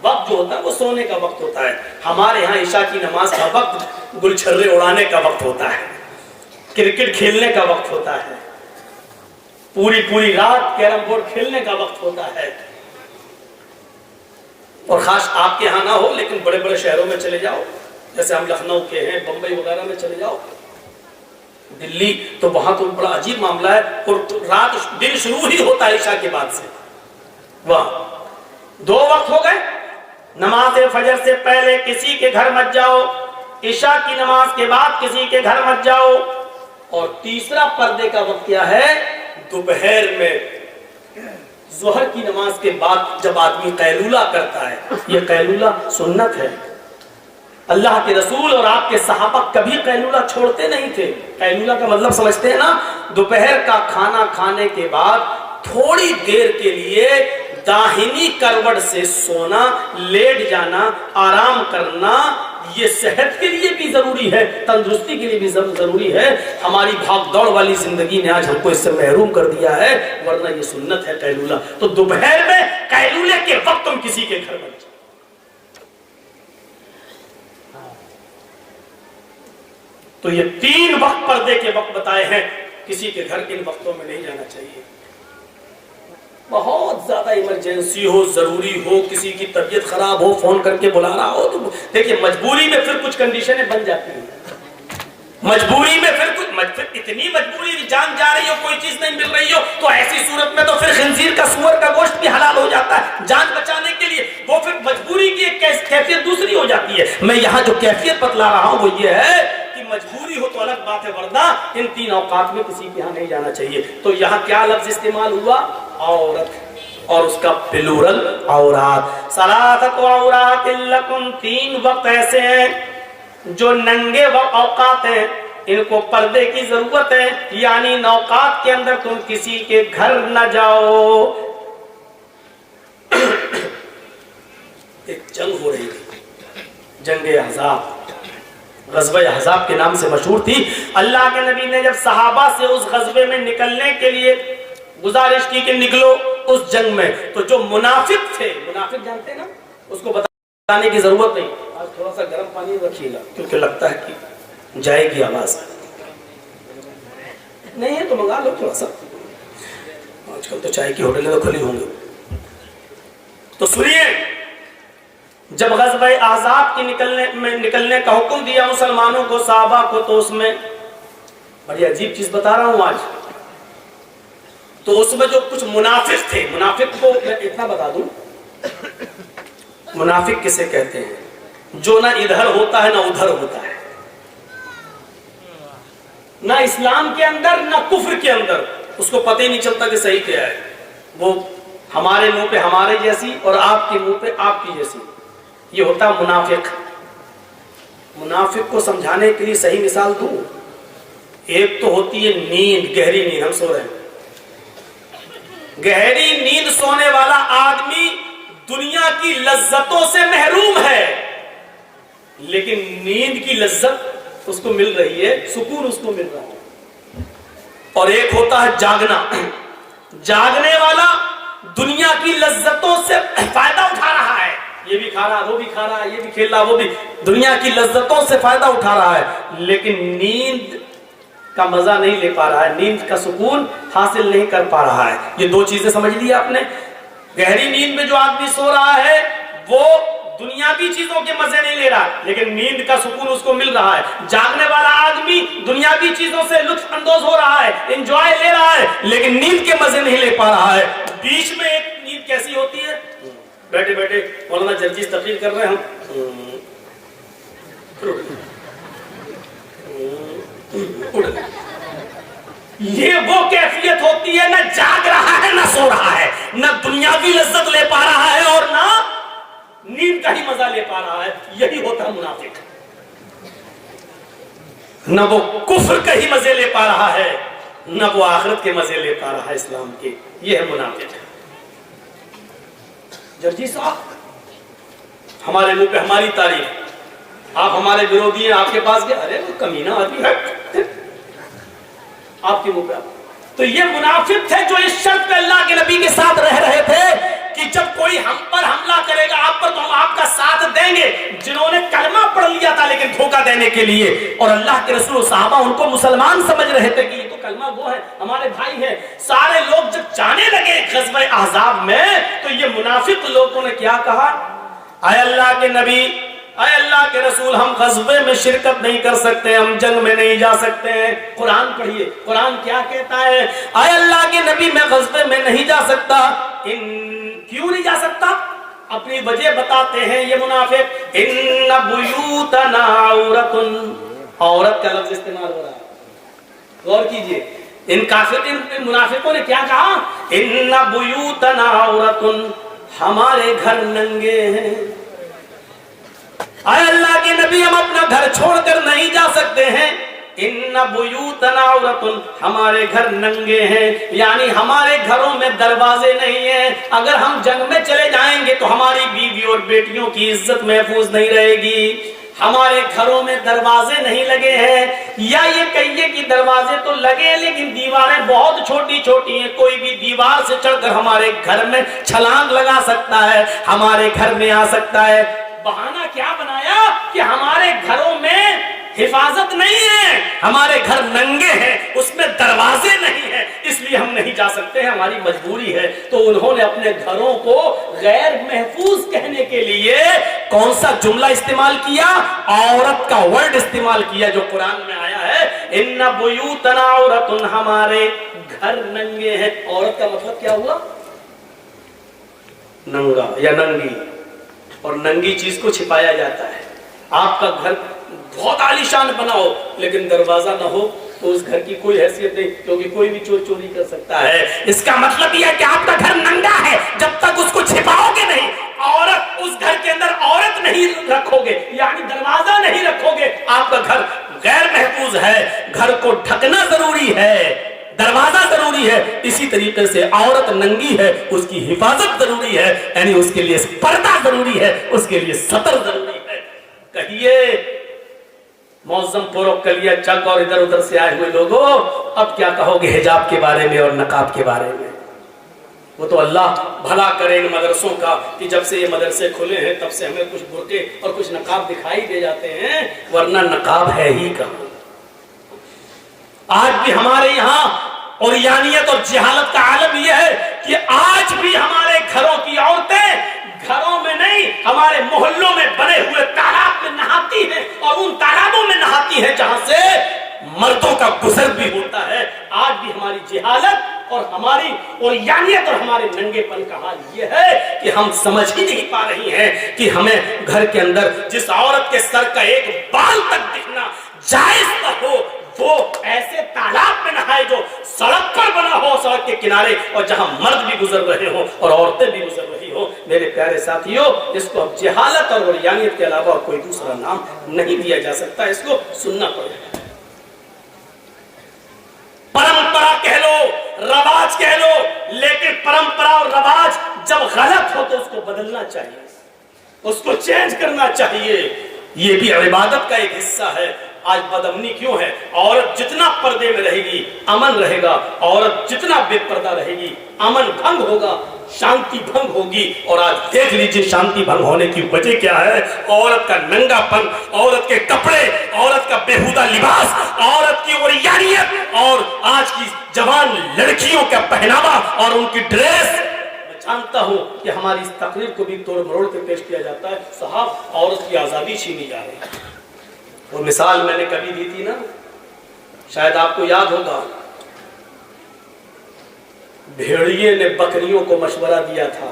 وقت جو ہوتا ہے وہ سونے کا وقت ہوتا ہے. ہمارے ہاں عشاء کی نماز کا وقت گل چھرے اڑانے کا وقت ہوتا ہے، کرکٹ کھیلنے کا وقت ہوتا ہے، پوری رات کیرم بورڈ کھیلنے کا وقت ہوتا ہے. اور خاص آپ کے ہاں نہ ہو لیکن بڑے بڑے شہروں میں چلے جاؤ، جیسے ہم لکھنؤ کے ہیں، بمبئی وغیرہ میں چلے جاؤ، دلی، تو وہاں تو بڑا عجیب معاملہ ہے. اور رات دن شروع ہی ہوتا ہے عشاء کے بعد سے. وہاں 2 وقت ہو گئے. نماز فجر سے پہلے کسی کے گھر مت جاؤ، عشاء کی نماز کے بعد کسی کے گھر مت جاؤ. اور تیسرا پردے کا وقت کیا ہے؟ دوپہر میں، ظہر کی نماز کے بعد جب آدمی قیلولہ کرتا ہے. یہ قیلولہ سنت ہے. اللہ کے رسول اور آپ کے صحابہ کبھی قیلولہ چھوڑتے نہیں تھے. قیلولہ کا مطلب سمجھتے ہیں نا؟ دوپہر کا کھانا کھانے کے بعد تھوڑی دیر کے لیے داہنی کروٹ سے سونا، لیٹ جانا، آرام کرنا. یہ صحت کے لیے بھی ضروری ہے، تندرستی کے لیے بھی ضروری ہے. ہماری بھاگ دوڑ والی زندگی نے آج ہم کو اس سے محروم کر دیا ہے، ورنہ یہ سنت ہے قیلولہ. تو دوپہر میں قیلولے کے وقت تم کسی کے گھر مت جاؤ. تو یہ 3 وقت پردے کے وقت بتائے ہیں، کسی کے گھر ان وقتوں میں نہیں جانا چاہیے۔ بہت زیادہ ایمرجنسی ہو، ضروری ہو، کسی کی طبیعت خراب ہو، فون کر کے بلانا ہو تو دیکھیے مجبوری میں پھر کچھ کنڈیشنیں بن جاتی ہیں، مجبوری میں پھر اتنی مجبوری جان جا رہی ہو، کوئی چیز نہیں مل رہی ہو، تو ایسی صورت میں تو پھر خنزیر کا، سور کا گوشت بھی حلال ہو جاتا ہے جان بچانے کے لیے۔ وہ پھر مجبوری کی ایک کیفیت دوسری ہو جاتی ہے۔ میں یہاں جو کیفیت بتلا رہا ہوں وہ یہ ہے کہ مجبوری ہو تو الگ بات ہے، ورنہ ان 3 اوقات میں کسی کے یہاں نہیں جانا چاہیے۔ تو یہاں کیا لفظ استعمال ہوا؟ عورت، اور اس کا پلورل عورات۔ ثلاثۃ عورات لکم، 3 وقت ایسے ہیں جو ننگے اوقات ہیں، ان کو پردے کی ضرورت ہے، یعنی ان اوقات کے اندر تم کسی کے گھر نہ جاؤ۔ ایک جنگ ہو رہی تھی، جنگ احزاب، غزوہ احزاب کے نام سے مشہور تھی۔ اللہ کے نبی نے جب صحابہ سے اس غزوے میں نکلنے کے لیے گزارش کی کہ نکلو اس جنگ میں، تو جو منافق تھے، منافق جانتے ہیں نا، اس کو بتانے کی ضرورت نہیں۔ آج تھوڑا سا گرم پانی رکھیے گا کیونکہ لگتا ہے کہ جائے گی آواز، نہیں ہے تو منگا لو تھوڑا سا، آج کل تو چائے کی ہوٹلیں تو کھلی ہوں گی۔ تو سنیے، جب غزوہ احزاب کی نکلنے کا حکم دیا مسلمانوں کو، صحابہ کو، تو اس میں بڑی عجیب چیز بتا رہا ہوں آج، تو اس میں جو کچھ منافق تھے، منافق کو میں اتنا بتا دوں، منافق کسے کہتے ہیں؟ جو نہ ادھر ہوتا ہے نہ ادھر ہوتا ہے، نہ اسلام کے اندر نہ کفر کے اندر، اس کو پتہ ہی نہیں چلتا کہ صحیح کیا ہے۔ وہ ہمارے منہ پہ ہمارے جیسی اور آپ کے منہ پہ آپ کی جیسی، یہ ہوتا منافق۔ منافق کو سمجھانے کے لیے صحیح مثال دوں، ایک تو ہوتی ہے نیند، گہری نیند، ہم سو رہے ہیں، گہری نیند سونے والا آدمی دنیا کی لذتوں سے محروم ہے، لیکن نیند کی لذت اس کو مل رہی ہے، سکون اس کو مل رہا ہے۔ اور ایک ہوتا ہے جاگنا، جاگنے والا دنیا کی لذتوں سے فائدہ اٹھا رہا ہے، یہ بھی کھا رہا، وہ بھی کھا رہا، یہ بھی کھیل رہا، وہ بھی، دنیا کی لذتوں سے فائدہ اٹھا رہا ہے، لیکن نیند کا مزہ نہیں لے پا رہا ہے، نیند کا سکون حاصل نہیں کر پا رہا ہے۔ یہ 2 چیزیں سمجھ لی آپ نے۔ گہری نیند میں جو آدمی سو رہا ہے وہ دنیاوی چیزوں کے مزے نہیں لے رہا، لیکن نیند کا سکون اس کو مل رہا ہے۔ جاگنے والا آدمی دنیاوی چیزوں سے لطف اندوز ہو رہا ہے، انجوائے لے رہا ہے، لیکن نیند کے مزے نہیں لے پا رہا ہے۔ بیچ میں ایک نیند کیسی ہوتی ہے؟ بیٹھے بیٹھے مولانا جرجیز تقریر کر رہے ہیں، ہم یہ وہ کیفیت ہوتی ہے، نہ جاگ رہا ہے نہ سو رہا ہے، نہ دنیاوی لذت لے پا رہا ہے اور نہ نیند کا ہی مزہ لے پا رہا ہے۔ یہی ہوتا ہے منافق، نہ وہ کفر کا ہی مزے لے پا رہا ہے نہ وہ آخرت کے مزے لے پا رہا ہے اسلام کے، یہ ہے منافق۔ جرجی صاحب ہمارے منہ پہ ہماری تعریف، آپ ہمارے ورودھی ہیں، آپ کے پاس گئے، ارے وہ کمینہ آدمی ہے، آپ کے منہ پہ۔ تو یہ منافق تھے جو اس شرط پہ اللہ کے نبی کے ساتھ رہ رہے تھے کہ جب کوئی ہم پر حملہ کرے گا آپ پر تو ہم آپ کا ساتھ دیں گے، جنہوں نے کلمہ پڑھ لیا تھا لیکن دھوکہ دینے کے لیے، اور اللہ کے رسول صحابہ ان کو مسلمان سمجھ رہے تھے کہ یہ تو کلمہ وہ ہے، ہمارے بھائی ہیں۔ سارے لوگ جب جانے لگے غزوہ احزاب میں تو یہ منافق لوگوں نے کیا کہا؟ اے اللہ کے نبی، اے اللہ کے رسول، ہم غزوے میں شرکت نہیں کر سکتے، ہم جنگ میں نہیں جا سکتے ہیں۔ قرآن پڑھیے، قرآن کیا کہتا ہے؟ اے اللہ کے نبی، میں غزوے میں نہیں جا سکتا۔ کیوں نہیں جا سکتا؟ اپنی وجہ بتاتے ہیں یہ منافق۔ ان بیوتنا عورت، عورت کا لفظ استعمال ہو رہا ہے، غور کیجئے۔ ان منافقوں نے کیا کہا؟ ان بیوتنا عورت، ہمارے گھر ننگے ہیں۔ اے اللہ کے نبی، ہم اپنا گھر چھوڑ کر نہیں جا سکتے ہیں۔ ان بیوتنا عورت، ہمارے گھر ننگے ہیں، یعنی ہمارے گھروں میں دروازے نہیں ہیں۔ اگر ہم جنگ میں چلے جائیں گے تو ہماری بیوی اور بیٹیوں کی عزت محفوظ نہیں رہے گی۔ ہمارے گھروں میں دروازے نہیں لگے ہیں، یا یہ کہیے کہ دروازے تو لگے لیکن دیواریں بہت چھوٹی چھوٹی ہیں، کوئی بھی دیوار سے چڑھ کر ہمارے گھر میں چھلانگ لگا سکتا ہے، ہمارے گھر میں آ سکتا ہے۔ بہانہ کیا بنایا کہ ہمارے حفاظت نہیں ہے، ہمارے گھر ننگے ہیں، اس میں دروازے نہیں ہیں، اس لیے ہم نہیں جا سکتے ہیں، ہماری مجبوری ہے۔ تو انہوں نے اپنے گھروں کو غیر محفوظ کہنے کے لیے کون سا جملہ استعمال کیا؟ عورت کا ورڈ استعمال کیا جو قرآن میں آیا ہے، ان بیوتنا عورت، ہمارے گھر ننگے ہیں۔ عورت کا مطلب کیا ہوا؟ ننگا یا ننگی، اور ننگی چیز کو چھپایا جاتا ہے۔ آپ کا گھر بہت عالیشان بنا ہو لیکن دروازہ نہ ہو تو اس گھر کی کوئی حیثیت نہیں، کیونکہ کوئی بھی چور چوری کر سکتا ہے۔ اس کا مطلب یہ ہے کہ آپ کا گھر ننگا ہے، جب تک اس کو چھپاؤ گے نہیں، عورت اس گھر کے اندر عورت نہیں رکھو گے، یعنی دروازہ نہیں رکھو گے، آپ کا گھر غیر محفوظ ہے۔ گھر کو ڈھکنا ضروری ہے، دروازہ ضروری ہے، اسی طریقے سے عورت ننگی ہے، اس کی حفاظت ضروری ہے، یعنی اس کے لیے پردہ ضروری ہے، اس کے لیے ستر ضروری ہے۔ کہیے معظم پورو کلیا چک اور ادھر ادھر سے آئے ہوئے لوگوں، اب کیا کہو گے حجاب کے بارے میں اور نقاب کے بارے میں؟ وہ تو اللہ بھلا کرے ان مدرسوں کا کہ جب سے یہ مدرسے کھلے ہیں تب سے ہمیں کچھ برقعے اور کچھ نقاب دکھائی دے جاتے ہیں، ورنہ نقاب ہے ہی کہاں۔ آج بھی ہمارے یہاں اوریانیت اور جہالت کا عالم یہ ہے کہ آج بھی ہمارے گھروں کی عورتیں گھروں میں نہیں، ہمارے محلوں میں بنے ہوئے تالاب میں نہاتی ہیں، اور ان تالابوں میں نہاتی ہیں جہاں سے مردوں کا گزر بھی ہوتا ہے۔ آج بھی ہماری جہالت اور ہماری اوریانیت اور ہمارے ننگے پن کا حال یہ ہے کہ ہم سمجھ ہی نہیں پا رہی ہیں کہ ہمیں گھر کے اندر جس عورت کے سر کا ایک بال تک دکھنا جائز نہ ہو، وہ ایسے تالاب میں نہائے جو سڑک پر بنا ہو، سڑک کے کنارے، اور جہاں مرد بھی گزر رہے ہوں اور عورتیں بھی گزر رہی ہوں۔ میرے پیارے ساتھیوں، اس کو اب جہالت اور اوریانیت کے علاوہ کوئی دوسرا نام نہیں دیا جا سکتا، اس کو سننا پڑے گا۔ پرمپرا کہہ لو، رواج کہہ لو، لیکن پرمپرا اور رواج جب غلط ہو تو اس کو بدلنا چاہیے، اس کو چینج کرنا چاہیے۔ یہ بھی عبادت کا ایک حصہ ہے۔ آج بدامنی کیوں ہے؟ عورت جتنا پردے میں رہے گی امن رہے گا، عورت جتنا بے پردہ رہے گی امن بھنگ ہوگا، شانتی بھنگ ہوگی۔ اور آج دیکھ لیجئے شانتی بھنگ ہونے کی وجہ کیا ہے؟ عورت کا ننگا پن، عورت کے کپڑے، عورت کا بےہودہ لباس، عورت کی اوریانیت، اور آج کی جوان لڑکیوں کا پہناوا اور ان کی ڈریس۔ میں جانتا ہوں کہ ہماری اس تقریر کو بھی توڑ مروڑ کے پیش کیا جاتا ہے، صاحب عورت کی آزادی چھینی جا رہی ہے۔ وہ مثال میں نے کبھی دی تھی نا، شاید آپ کو یاد ہوگا، بھیڑیے نے بکریوں کو مشورہ دیا تھا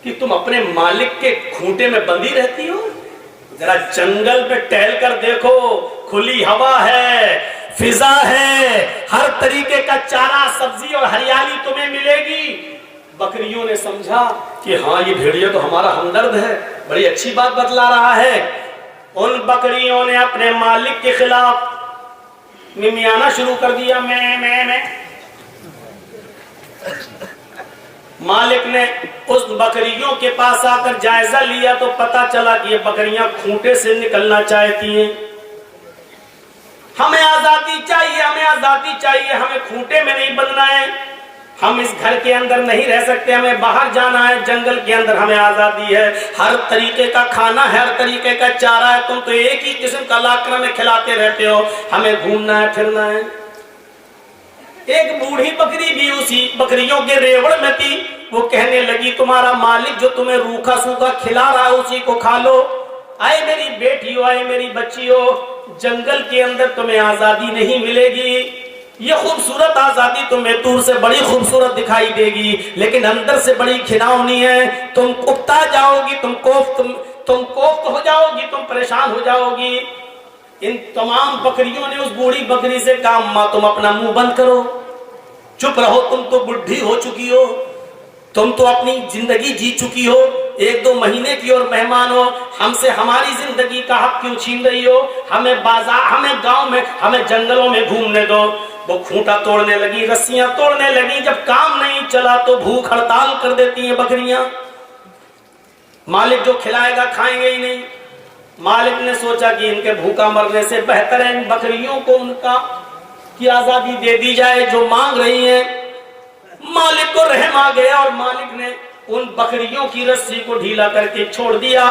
کہ تم اپنے مالک کے کھونٹے میں بندھی رہتی ہو، ذرا جنگل میں ٹہل کر دیکھو، کھلی ہوا ہے، فضا ہے، ہر طریقے کا چارہ، سبزی اور ہریالی تمہیں ملے گی۔ بکریوں نے سمجھا کہ ہاں یہ بھیڑیا تو ہمارا ہمدرد ہے، بڑی اچھی بات بتلا رہا ہے۔ ان بکریوں نے اپنے مالک کے خلاف ممیانا شروع کر دیا، میں۔ مالک نے اس بکریوں کے پاس آ کر جائزہ لیا تو پتا چلا کہ یہ بکریاں کھونٹے سے نکلنا چاہتی ہیں۔ ہمیں آزادی چاہیے، ہمیں آزادی چاہیے، ہمیں کھونٹے میں نہیں بندھنا ہے، ہم اس گھر کے اندر نہیں رہ سکتے، ہمیں باہر جانا ہے، جنگل کے اندر ہمیں آزادی ہے، ہر طریقے کا کھانا ہے، ہر طریقے کا چارہ ہے، تم تو ایک ہی قسم کا لاکڑا میں کھلاتے رہتے ہو، ہمیں گھومنا ہے، پھرنا ہے۔ ایک بوڑھی بکری بھی اسی بکریوں کے ریوڑ میں تھی، وہ کہنے لگی تمہارا مالک جو تمہیں روکھا سوکھا کھلا رہا ہے اسی کو کھا لو۔ آئے میری بیٹی ہو، آئے میری بچی ہو، جنگل کے اندر تمہیں آزادی نہیں ملے گی، یہ خوبصورت آزادی تمہیں دور سے بڑی خوبصورت دکھائی دے گی لیکن اندر سے بڑی کھناؤنی ہے، تم اکتا جاؤ گی، تم کوفت ہو جاؤ گی، تم پریشان ہو جاؤ گی۔ ان تمام بکریوں نے اس بوڑھی بکری سے کہا ماں تم اپنا منہ بند کرو، چپ رہو، تم تو بڈھی ہو چکی ہو، تم تو اپنی زندگی جی چکی ہو، 1-2 مہینے کی اور مہمان ہو، ہم سے ہماری زندگی کا حق کیوں چھین رہی ہو؟ ہمیں بازار، ہمیں گاؤں میں، ہمیں جنگلوں میں گھومنے دو۔ وہ کھونٹا توڑنے لگی، رسیاں توڑنے لگی، جب کام نہیں چلا تو بھوک ہڑتال کر دیتی ہیں بکریاں۔ مالک جو کھلائے گا کھائیں گے ہی نہیں۔ مالک نے سوچا کہ ان کے بھوکا مرنے سے بہتر ہے ان بکریوں کو ان کا کی آزادی دے دی جائے جو مانگ رہی ہیں۔ مالک کو رحم آ گیا اور مالک نے ان بکریوں کی رسی کو ڈھیلا کر کے چھوڑ دیا۔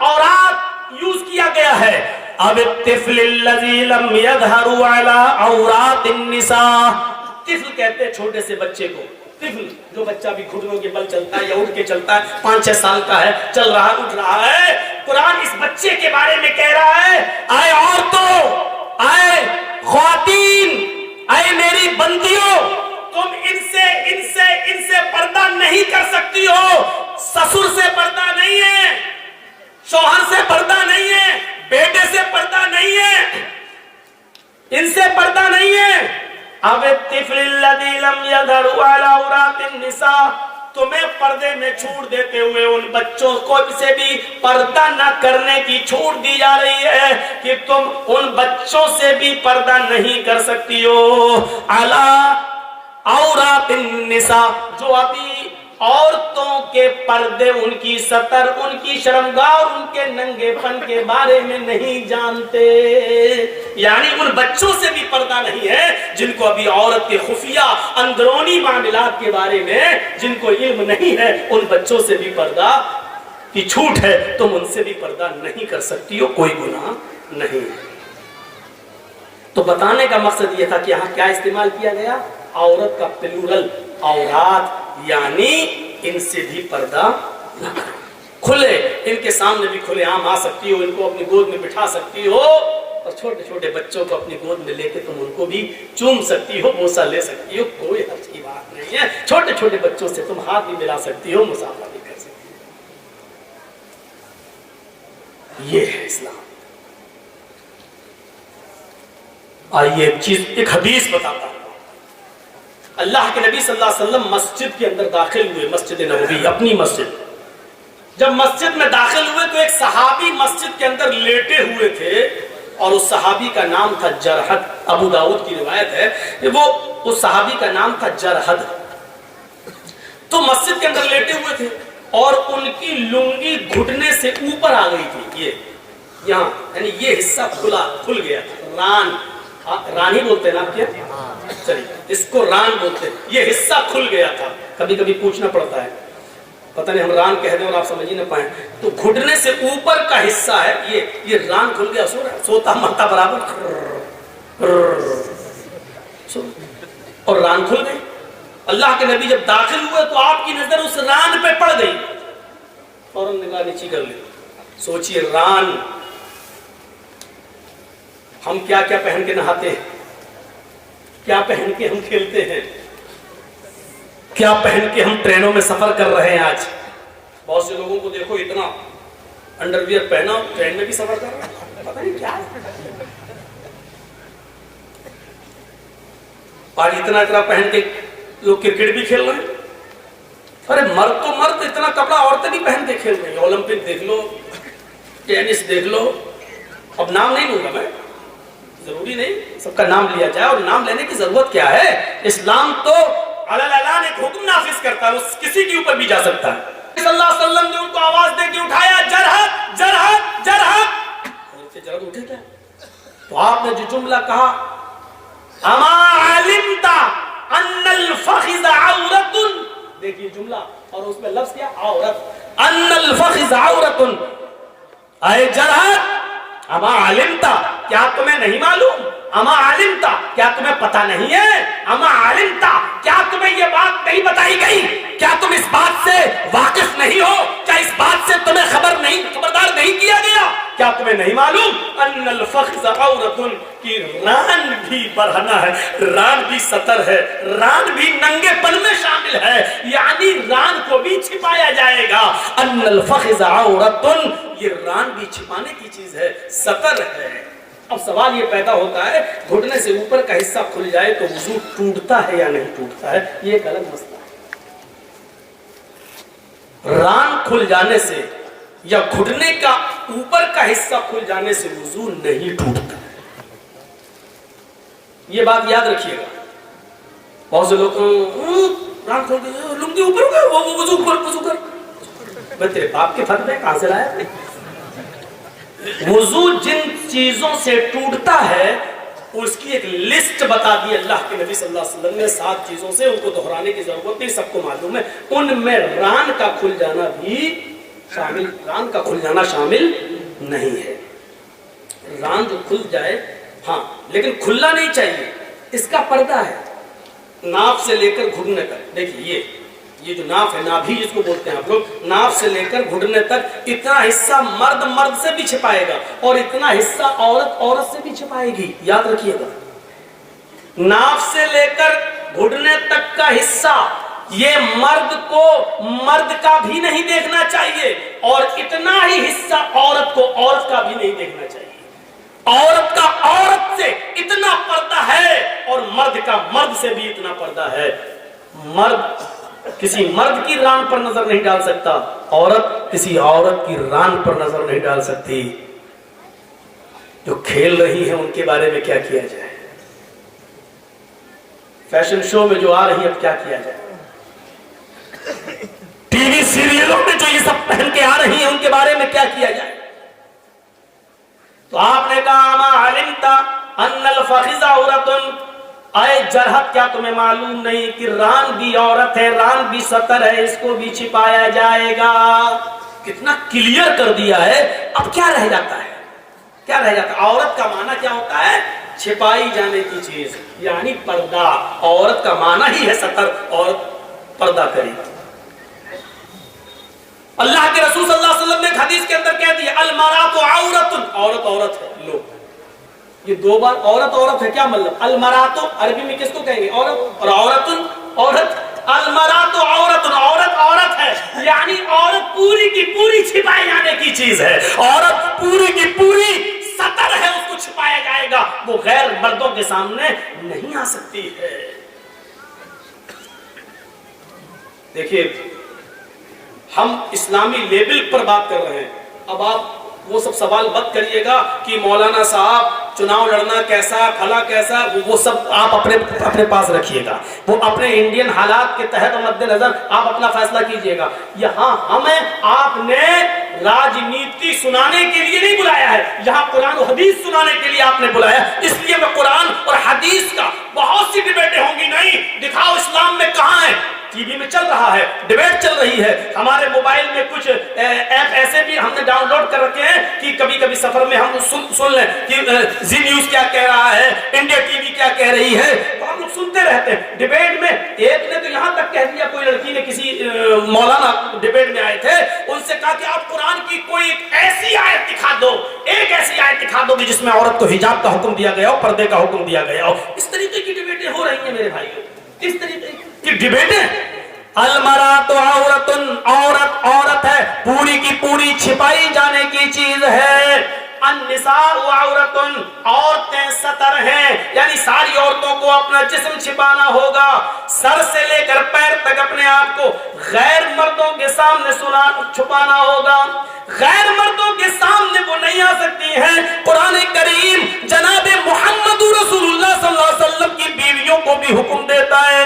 عورات یوز کیا گیا ہے. اب الطفل الذی لم یظہر علی عورات النساء، طفل کہتے ہیں چھوٹے سے بچے کو. طفل جو بچہ بھی گھٹنوں کے بل چلتا ہے یا اٹھ کے چلتا ہے، 5-6 سال کا ہے، چل رہا ہے، اٹھ رہا ہے. قرآن اس بچے کے بارے میں کہہ رہا ہے اے عورتوں، اے خواتین، اے میری بندیوں، تم ان سے پردہ نہیں کر سکتی ہو. سسر سے پردہ نہیں ہے، شوہر سے پردہ نہیں ہے، بیٹے سے پردہ نہیں ہے، ان سے پردہ نہیں ہے. اب الطفل الذی لم یظہر علی عورات النساء، تمہیں پردے میں چھوٹ دیتے ہوئے ان بچوں کو سے بھی پردہ نہ کرنے کی چھوٹ دی جا رہی ہے کہ تم ان بچوں سے بھی پردہ نہیں کر سکتی ہو. علی عورات النساء، جو ابھی عورتوں کے پردے، ان کی ستر، ان کی شرمگاہ اور ان کے ننگے پن کے بارے میں نہیں جانتے. یعنی ان بچوں سے بھی پردہ نہیں ہے جن کو ابھی عورت کے خفیہ اندرونی معاملات کے بارے میں جن کو علم نہیں ہے، ان بچوں سے بھی پردہ کی چھوٹ ہے. تم ان سے بھی پردہ نہیں کر سکتی ہو، کوئی گناہ نہیں ہے. تو بتانے کا مقصد یہ تھا کہ یہاں کیا استعمال کیا گیا؟ عورت کا پلورل، عورات، یعنی ان سے بھی پردہ نہ کرو. کھلے، ان کے سامنے بھی کھلے عام آ سکتی ہو، ان کو اپنی گود میں بٹھا سکتی ہو، اور چھوٹے چھوٹے بچوں کو اپنی گود میں لے کے تم ان کو بھی چوم سکتی ہو، بوسہ لے سکتی ہو، کوئی حرج کی بات نہیں ہے. چھوٹے چھوٹے بچوں سے تم ہاتھ بھی ملا سکتی ہو، مصافحہ بھی کر سکتی ہو. یہ ہے اسلام. آئیے ایک حدیث بتاتا ہوں. اللہ کے نبی صلی اللہ علیہ وسلم مسجد کے اندر داخل ہوئے، مسجد نبوی، اپنی مسجد. جب مسجد میں داخل ہوئے تو ایک صحابی مسجد کے اندر لیٹے ہوئے تھے، اور اس صحابی کا نام تھا جرحد. ابو داؤد کی روایت ہے کہ وہ اس صحابی کا نام تھا جرحد. تو مسجد کے اندر لیٹے ہوئے تھے اور ان کی لنگی گھٹنے سے اوپر آ گئی تھی. یہ یہاں یعنی یہ حصہ کھل گیا. ران ہی بولتے ہیں نا آپ کیا؟ چلیے اس کو ران بولتے ہیں. یہ حصہ کھل گیا تھا. کبھی کبھی پوچھنا پڑتا ہے، پتہ نہیں ہم ران کہہ دیں اور آپ سمجھ ہی نہ پائیں. تو گھٹنے سے اوپر کا حصہ ہے یہ ران کھل گیا. سوتا مرتا برابر اور ران کھل گئی. اللہ کے نبی جب داخل ہوئے تو آپ کی نظر اس ران پہ پڑ گئی. فوراً نگاہ نیچی کر لی. سوچئے ران، ہم کیا کیا پہن کے نہاتے ہیں، کیا پہن کے ہم کھیلتے ہیں، کیا پہن کے ہم ٹرینوں میں سفر کر رہے ہیں. آج بہت سے لوگوں کو دیکھو اتنا انڈر ویئر پہنا ٹرین میں بھی سفر کر رہا ہے، پتہ نہیں کیا ہے. آج اتنا پہن کے لوگ کرکٹ بھی کھیل رہے ہیں. ارے مرد تو مرد اتنا کپڑا عورتیں بھی پہن کے کھیل رہی ہیں. اولمپک دیکھ لو، ٹینس دیکھ لو. اب نام نہیں لوں گا میں، ضروری نہیں سب کا نام لیا جائے، اور نام لینے کی ضرورت کیا ہے. اسلام تو علالان ایک حکم نافذ کرتا ہے، وہ کسی کے اوپر بھی جا سکتا ہے. صلی اللہ علیہ وسلم نے ان کو آواز دے کے اٹھایا، جرحد جرحد جرحد. جرحد اٹھے کیا؟ تو آپ نے جو جملہ کہا، اما علمت ان الفخذ عورت، دیکھیے جملہ اور اس میں لفظ کیا؟ عورت. ان الفخذ عورت. اے جرحد، اما علمتا، کیا تمہیں نہیں معلوم؟ اما علمتا، کیا تمہیں پتہ نہیں ہے؟ اما علمتا، کیا تمہیں یہ بات نہیں بتائی گئی؟ کیا تم اس بات سے واقف نہیں ہو؟ کیا اس بات سے تمہیں خبردار نہیں کیا گیا؟ کیا تمہیں نہیں معلوم ان الفخذ عورت، کی ران بھی برہنہ ہے، ران بھی ستر ہے، ران بھی ننگے پن میں شامل ہے، یعنی ران کو بھی چھپایا جائے گا. ان الفخذ عورت، یہ ران بھی چھپانے کی چیز ہے، ستر ہے. اب سوال یہ پیدا ہوتا ہے، گھٹنے سے اوپر کا حصہ کھل جائے تو وضو ٹوٹتا ہے یا نہیں ٹوٹتا ہے؟ یہ ایک الگ مسئلہ ہے. ران کھل جانے سے یا گھٹنے کا اوپر کا حصہ کھل جانے سے وضو نہیں ٹوٹتا. یہ بات یاد رکھیے گا. بہت سے لوگ ران کھل گیا، لنگی اوپر ہو گیا، وہ وضو کر. میں تیرے باپ کے فتوے کہاں سے لایا؟ وضو جن چیزوں سے ٹوٹتا ہے اس کی ایک لسٹ بتا دی اللہ کے نبی صلی اللہ علیہ وسلم نے. 7 چیزوں سے، ان کو دہرانے کی ضرورت نہیں، سب کو معلوم ہے. ان میں ران کا کھل جانا بھی شامل، ران کا کھل جانا شامل نہیں ہے. ران جو کھل جائے ہاں، لیکن کھلنا نہیں چاہیے. اس کا پردہ ہے ناف سے لے کر گھٹنے تک. دیکھیے یہ جو ناف ہے، نابھی جس کو بولتے ہیں آپ لوگ، ناف سے لے کر گھٹنے تک اتنا حصہ مرد سے بھی چھپائے گا اور اتنا حصہ عورت سے بھی چھپائے گی. یاد رکھیے گا، ناف سے لے کر گھٹنے تک کا حصہ یہ مرد کو مرد کا بھی نہیں دیکھنا چاہیے اور اتنا ہی حصہ عورت کو عورت کا بھی نہیں دیکھنا چاہیے. عورت کا عورت سے اتنا پردہ ہے اور مرد کا مرد سے بھی اتنا پردہ ہے. مرد کسی مرد کی ران پر نظر نہیں ڈال سکتا، عورت کسی عورت کی ران پر نظر نہیں ڈال سکتی. جو کھیل رہی ہیں ان کے بارے میں کیا کیا جائے؟ فیشن شو میں جو آ رہی ہے اب کیا کیا جائے؟ ٹی وی سیریلوں میں جو یہ سب پہن کے آ رہی ہیں ان کے بارے میں کیا کیا جائے؟ تو آپ نے کہا ما علمت ان الفخذ عورت، اے جرحت کیا تمہیں معلوم نہیں کہ ران بھی عورت ہے، ران بھی ستر ہے، اس کو بھی چھپایا جائے گا. کتنا کلیئر کر دیا ہے. اب کیا رہ جاتا ہے؟ کیا رہ جاتا ہے؟ عورت کا معنی کیا ہوتا ہے؟ چھپائی جانے کی چیز، یعنی پردہ. عورت کا معنی ہی ہے ستر، اور پردہ کرے. اللہ کے رسول صلی اللہ علیہ وسلم نے ایک حدیث کے اندر کہہ دیا المرأۃ عورت، عورت ہے. لو یہ دو بار عورت ہے، کیا مطلب؟ المرأۃ عربی میں کس کو کہیں گے؟ عورت. اور عورت. المرأۃ عورت ہے، یعنی عورت پوری کی پوری چھپائے جانے کی چیز ہے. عورت پوری کی پوری ستر ہے، اس کو چھپایا جائے گا، وہ غیر مردوں کے سامنے نہیں آ سکتی ہے. دیکھیے ہم اسلامی لیبل پر بات کر رہے ہیں. اب آپ وہ سب سوال مت کریے گا کہ مولانا صاحب چناؤ لڑنا کیسا، پھلا کیسا، وہ سب آپ اپنے پاس رکھیے گا. وہ اپنے انڈین حالات کے تحت مد نظر آپ اپنا فیصلہ کیجئے گا. یہاں ہمیں آپ نے راجنیتی سنانے کے لیے نہیں بلایا ہے، یہاں قرآن و حدیث سنانے کے لیے آپ نے بلایا. اس لیے میں قرآن اور حدیث کا بہت سی ڈبیٹیں ہوں گی. نہیں دکھاؤ اسلام میں کہاں ہے. ٹی وی میں چل رہا ہے، ڈیبیٹ چل رہی ہے. ہمارے موبائل میں کچھ ایپ ایسے بھی ہم نے ڈاؤن لوڈ کر رکھے ہیں کہ کبھی کبھی سفر میں ہم سن لیں کہ زی نیوز کیا کہہ رہا ہے، انڈیا ٹی وی کیا کہہ رہی ہے، تو ہم لوگ سنتے رہتے ہیں. ڈیبیٹ میں ایک نے تو یہاں تک کہہ دیا، کوئی لڑکی نے کسی مولانا ڈیبیٹ میں آئے تھے، ان سے کہا کہ آپ قرآن کی کوئی ایسی آیت دکھا دو، ایک ایسی آیت دکھا دو جس میں عورت کو حجاب کا حکم دیا گیا ہو، پردے کا حکم دیا گیا ہو. اس طریقے کی ڈیبیٹیں ہو رہی ہیں میرے بھائی، اس طریقے کی ڈیبیٹیں. المرأۃ عورت، عورت ہے، پوری کی پوری چھپائی جانے کی چیز ہے. النساء عورت، عورتیں ستر ہیں، یعنی ساری عورتوں کو اپنا جسم چھپانا ہوگا، سر سے لے کر پیر تک اپنے آپ کو غیر مردوں کے سامنے چھپانا ہوگا. غیر مردوں کے سامنے وہ نہیں آ سکتی ہیں. قرآن کریم جناب محمد رسول اللہ صلی اللہ علیہ وسلم کی بیویوں کو بھی حکم دیتا ہے.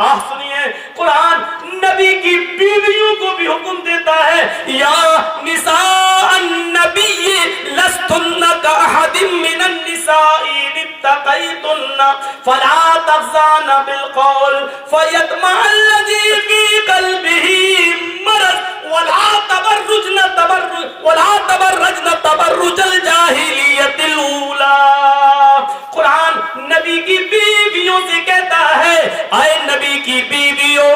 آپ سنیے، قرآن نبی کی بیویوں کو بھی حکم دیتا ہے، یا نساء النبی لستن کاحد من النساء ان اتقیتن فلا تخضعن بالقول فیطمع الذی فی قلبہ مرض ولا تبرجن تبرج الجاہلیت الاولی. قرآن نبی کی بیویوں سے کہتا ہے، اے نبی کی بیویوں،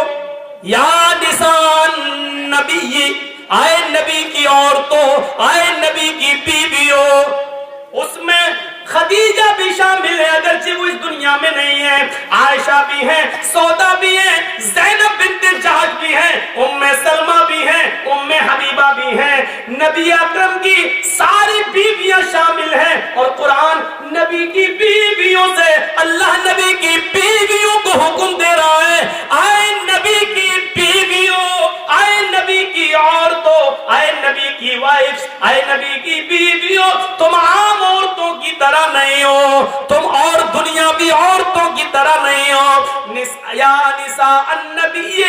یا نساء النبی، اے نبی کی عورتوں، اے نبی کی بیویوں. اس میں خدیجہ بھی شامل ہے، اگرچہ وہ اس دنیا میں نہیں ہے، عائشہ بھی ہے، سودا بھی ہے، زینب بنت جہش بھی ہے، ام سلمہ بھی ہے، ام حبیبہ بھی ہے. نبی اکرم کی ساری بیویاں شامل ہیں. اور قرآن نبی کی بیویوں سے، اللہ نبی کی بیویوں کو حکم دے رہا ہے، اے نبی کی بیویوں، اے نبی کی عورتوں، اے نبی کی وائفز، اے نبی کی بیویوں، تم عام عورتوں کی طرح نہیں ہو، تم اور دنیاوی عورتوں کی طرح نہیں ہو. یا نساء النبی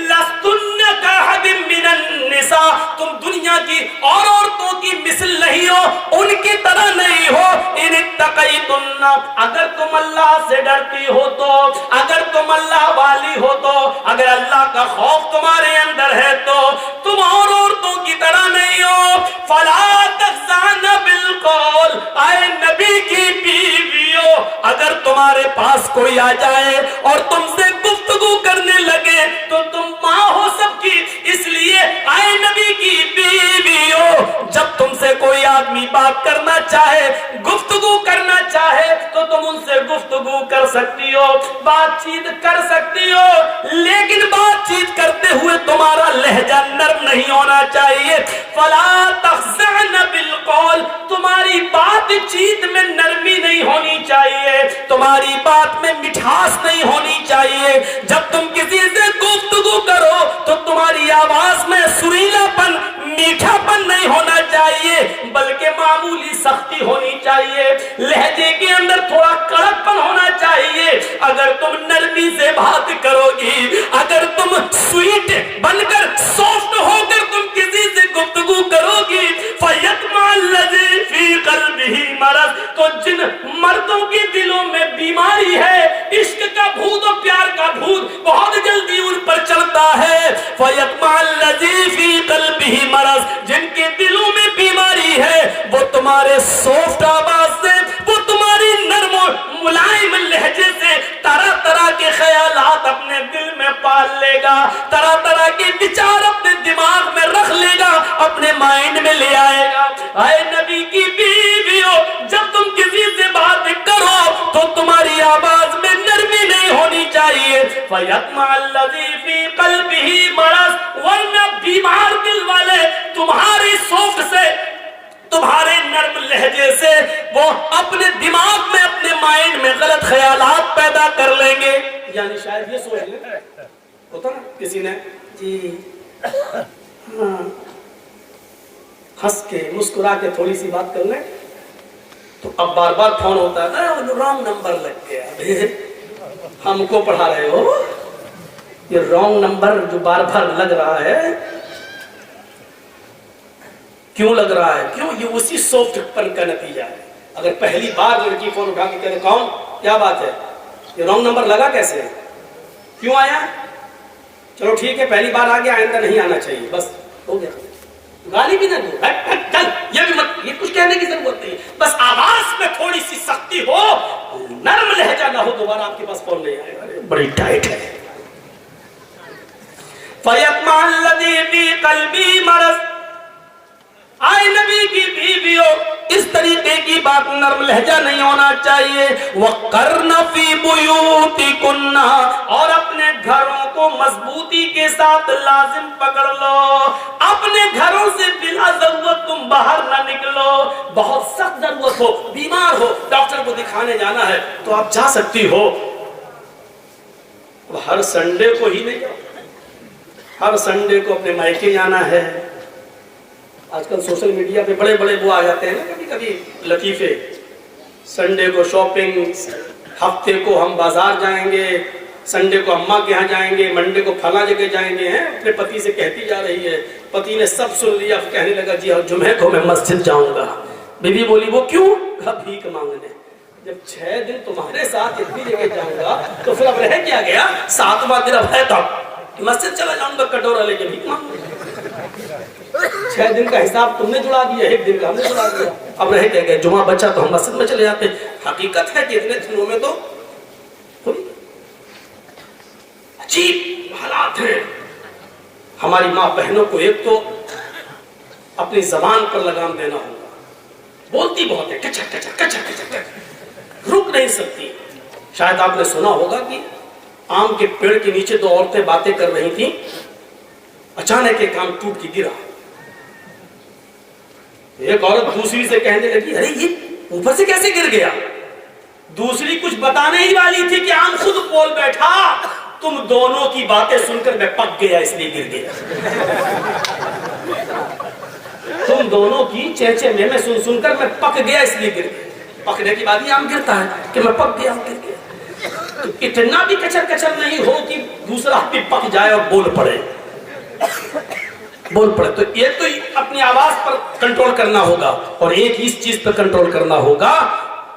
لستن کاحد من النساء، تم دنیا کی اور عورتوں کی مثل نہیں ہو، ان کی طرح نہیں ہو. ان اتقیتن، اگر تم اللہ سے ڈرتی ہو تو، اگر تم اللہ والی ہو تو، اگر اللہ کا خوف تمہارے اندر ہے تو تم اور عورتوں کی طرح نہیں ہو. فلا تخضعن بالقول، اے نبی کی بیویوں اگر تمہارے پاس کوئی آ جائے اور تم سے گفتگو کرنے لگے تو تم ماں ہو سب کی، اس لیے اے نبی کی بیویوں جب تم سے کوئی آدمی بات کرنا چاہے، گفتگو کرنا چاہے تو تم ان سے گفتگو کر سکتی ہو، بات چیت کر سکتی ہو، لیکن بات چیت کرتے ہوئے تمہارا لہجہ نرم نہیں ہونا چاہیے. فلا تخضعن بالقول، تمہاری بات چیت میں نرمی نہیں ہونی چاہیے، تمہاری بات میں مٹھاس نہیں ہونی چاہیے. جب تم کسی سے گفتگو کرو تو تمہاری آواز میں سریلا پن، میٹھا پن نہیں ہونا چاہیے، بلکہ معمولی سختی ہونی چاہیے، لہجے کے اندر تھوڑا کڑک پن ہونا چاہیے. اگر تم نرمی سے بات کرو گی، اگر تم سویٹ بن کر سافٹ ہو کر تم کسی سے گفتگو کرو گی، فَيَطْمَعَ الَّذِي فِي قَلْبِهِ مَرَضٌ، تو جن مردوں کے دلوں میں بیماری ہے، عشق کا بھوت اور پیار کا بھوت بہت جلدی ان پر چڑھتا ہے. فَيَطْمَعَ الَّذِي فِي قَلْبِهِ مَرَضٌ، جن کے دلوں میں بیماری ہے وہ تمہارے سافٹ آواز سے، وہ تمہاری نرم و ملائم لہجے سے طرح طرح کے خیالات اپنے دل میں پال لے گا، طرح طرح کے وچار اپنے دماغ میں رکھ لے گا، اپنے مائنڈ میں لے آئے گا. اے نبی کی بیویوں جب تم کسی سے بات کرو تو تمہاری آواز میں نرمی نہیں ہونی چاہیے. فَيَطْمَعَ الَّذِي فِي قَلْبِهِ مَرَضٌ، ورنہ بیمار دل والے تمہاری سافٹ سے، تمہارے نرم لہجے سے وہ اپنے دماغ میں، اپنے مائنڈ میں غلط خیالات پیدا کر لیں گے. یعنی شاید یہ سوچ لیں ہوتا نا کسی نے جی ہاں ہنس کے مسکرا کے تھوڑی سی بات کر لیں تو اب بار بار فون ہوتا ہے، رانگ نمبر لگ گیا. ہم کو پڑھا رہے ہو، یہ رانگ نمبر جو بار بار لگ رہا ہے کیوں لگ رہا ہے؟ کیوں؟ یہ اسی سافٹ پن کا نتیجہ ہے. اگر پہلی بار لڑکی فون اٹھا کے کہتے کون، کیا بات ہے، یہ رانگ نمبر لگا کیسے، کیوں آیا؟ چلو ٹھیک ہے پہلی بار آ گیا، آئندہ نہیں آنا چاہیے، بس ہو گیا. گالی بھی نہ دو، چل یہ بھی مت، یہ کچھ کہنے کی ضرورت نہیں، بس آواز میں تھوڑی سی سختی ہو، نرم لہجہ نہ ہو، دوبارہ آپ کے پاس فون نہیں آئے گا. بڑی ٹائٹ ہے. فَيَطْمَعَ الَّذِي فِي قَلْبِهِ مَرَضٌ، آئے نبی کی بیویوں اس طریقے کی بات نرم لہجہ نہیں ہونا چاہیے. وَقَرْنَ فِي بُيُوتِكُنَّ، اور اپنے گھروں کو مضبوطی کے ساتھ لازم پکڑ لو، اپنے گھروں سے بلا ضرورت تم باہر نہ نکلو. بہت سخت ضرورت ہو، بیمار ہو، ڈاکٹر کو دکھانے جانا ہے تو آپ جا سکتی ہو. ہر سنڈے کو ہی نہیں، ہر سنڈے کو اپنے مائکے جانا ہے. آج کل سوشل میڈیا پہ بڑے بڑے وہ آ جاتے ہیں نا کبھی کبھی لطیفے، سنڈے کو شاپنگ، ہفتے کو ہم بازار جائیں گے، سنڈے کو اماں کے ہاں جائیں گے، منڈے کو فلاں جگہ جائیں گے. ہیں اپنے پتی سے کہتی جا رہی ہے، پتی نے سب سن لیا، کہنے لگا جی اور جمعے کو میں مسجد جاؤں گا. بیوی بولی وہ کیوں؟ کہا بھیک مانگنے. جب 6 دن تمہارے ساتھ اتنی جگہ جاؤں گا تو پھر اب رہ کیا گیا؟ 7واں دن اب ہے تو مسجد چلا جاؤں گا کٹورا لے کے بھیک مانگنے. 6 دن کا حساب تم نے جڑا دیا، 1 دن کا ہم نے جڑا دیا، اب رہ گیا جمعہ بچا تو ہم مسجد میں چلے جاتے. حقیقت ہے کہ اتنے دنوں میں تو عجیب حالات ہیں. ہماری ماں بہنوں کو ایک تو اپنی زبان پر لگام دینا ہوگا، بولتی بہت ہے، کچا کچا کچا کچا، رک نہیں سکتی. شاید آپ نے سنا ہوگا کہ آم کے پیڑ کے نیچے 2 عورتیں باتیں کر رہی تھیں، اچانک ایک آم ٹوٹ کے گرا. ایک عورت دوسری سے کہنے لگی ارے یہ اوپر سے کیسے گر گیا؟ دوسری کچھ بتانے ہی والی تھی کہ آم خود بول بیٹھا تم دونوں کی باتیں سن کر میں پک گیا اس لیے گر گیا. تم دونوں کی چہچے میں سن کر میں پک گیا اس لیے گر گیا. پکنے کی بعد ہی آم گرتا ہے کہ میں پک گیا گر گیا. تو اتنا بھی کچر کچر نہیں ہو کہ دوسرا بھی پک جائے اور بول پڑے. تو یہ تو اپنی آواز پر کنٹرول کرنا ہوگا، اور ایک اس چیز پر کنٹرول کرنا ہوگا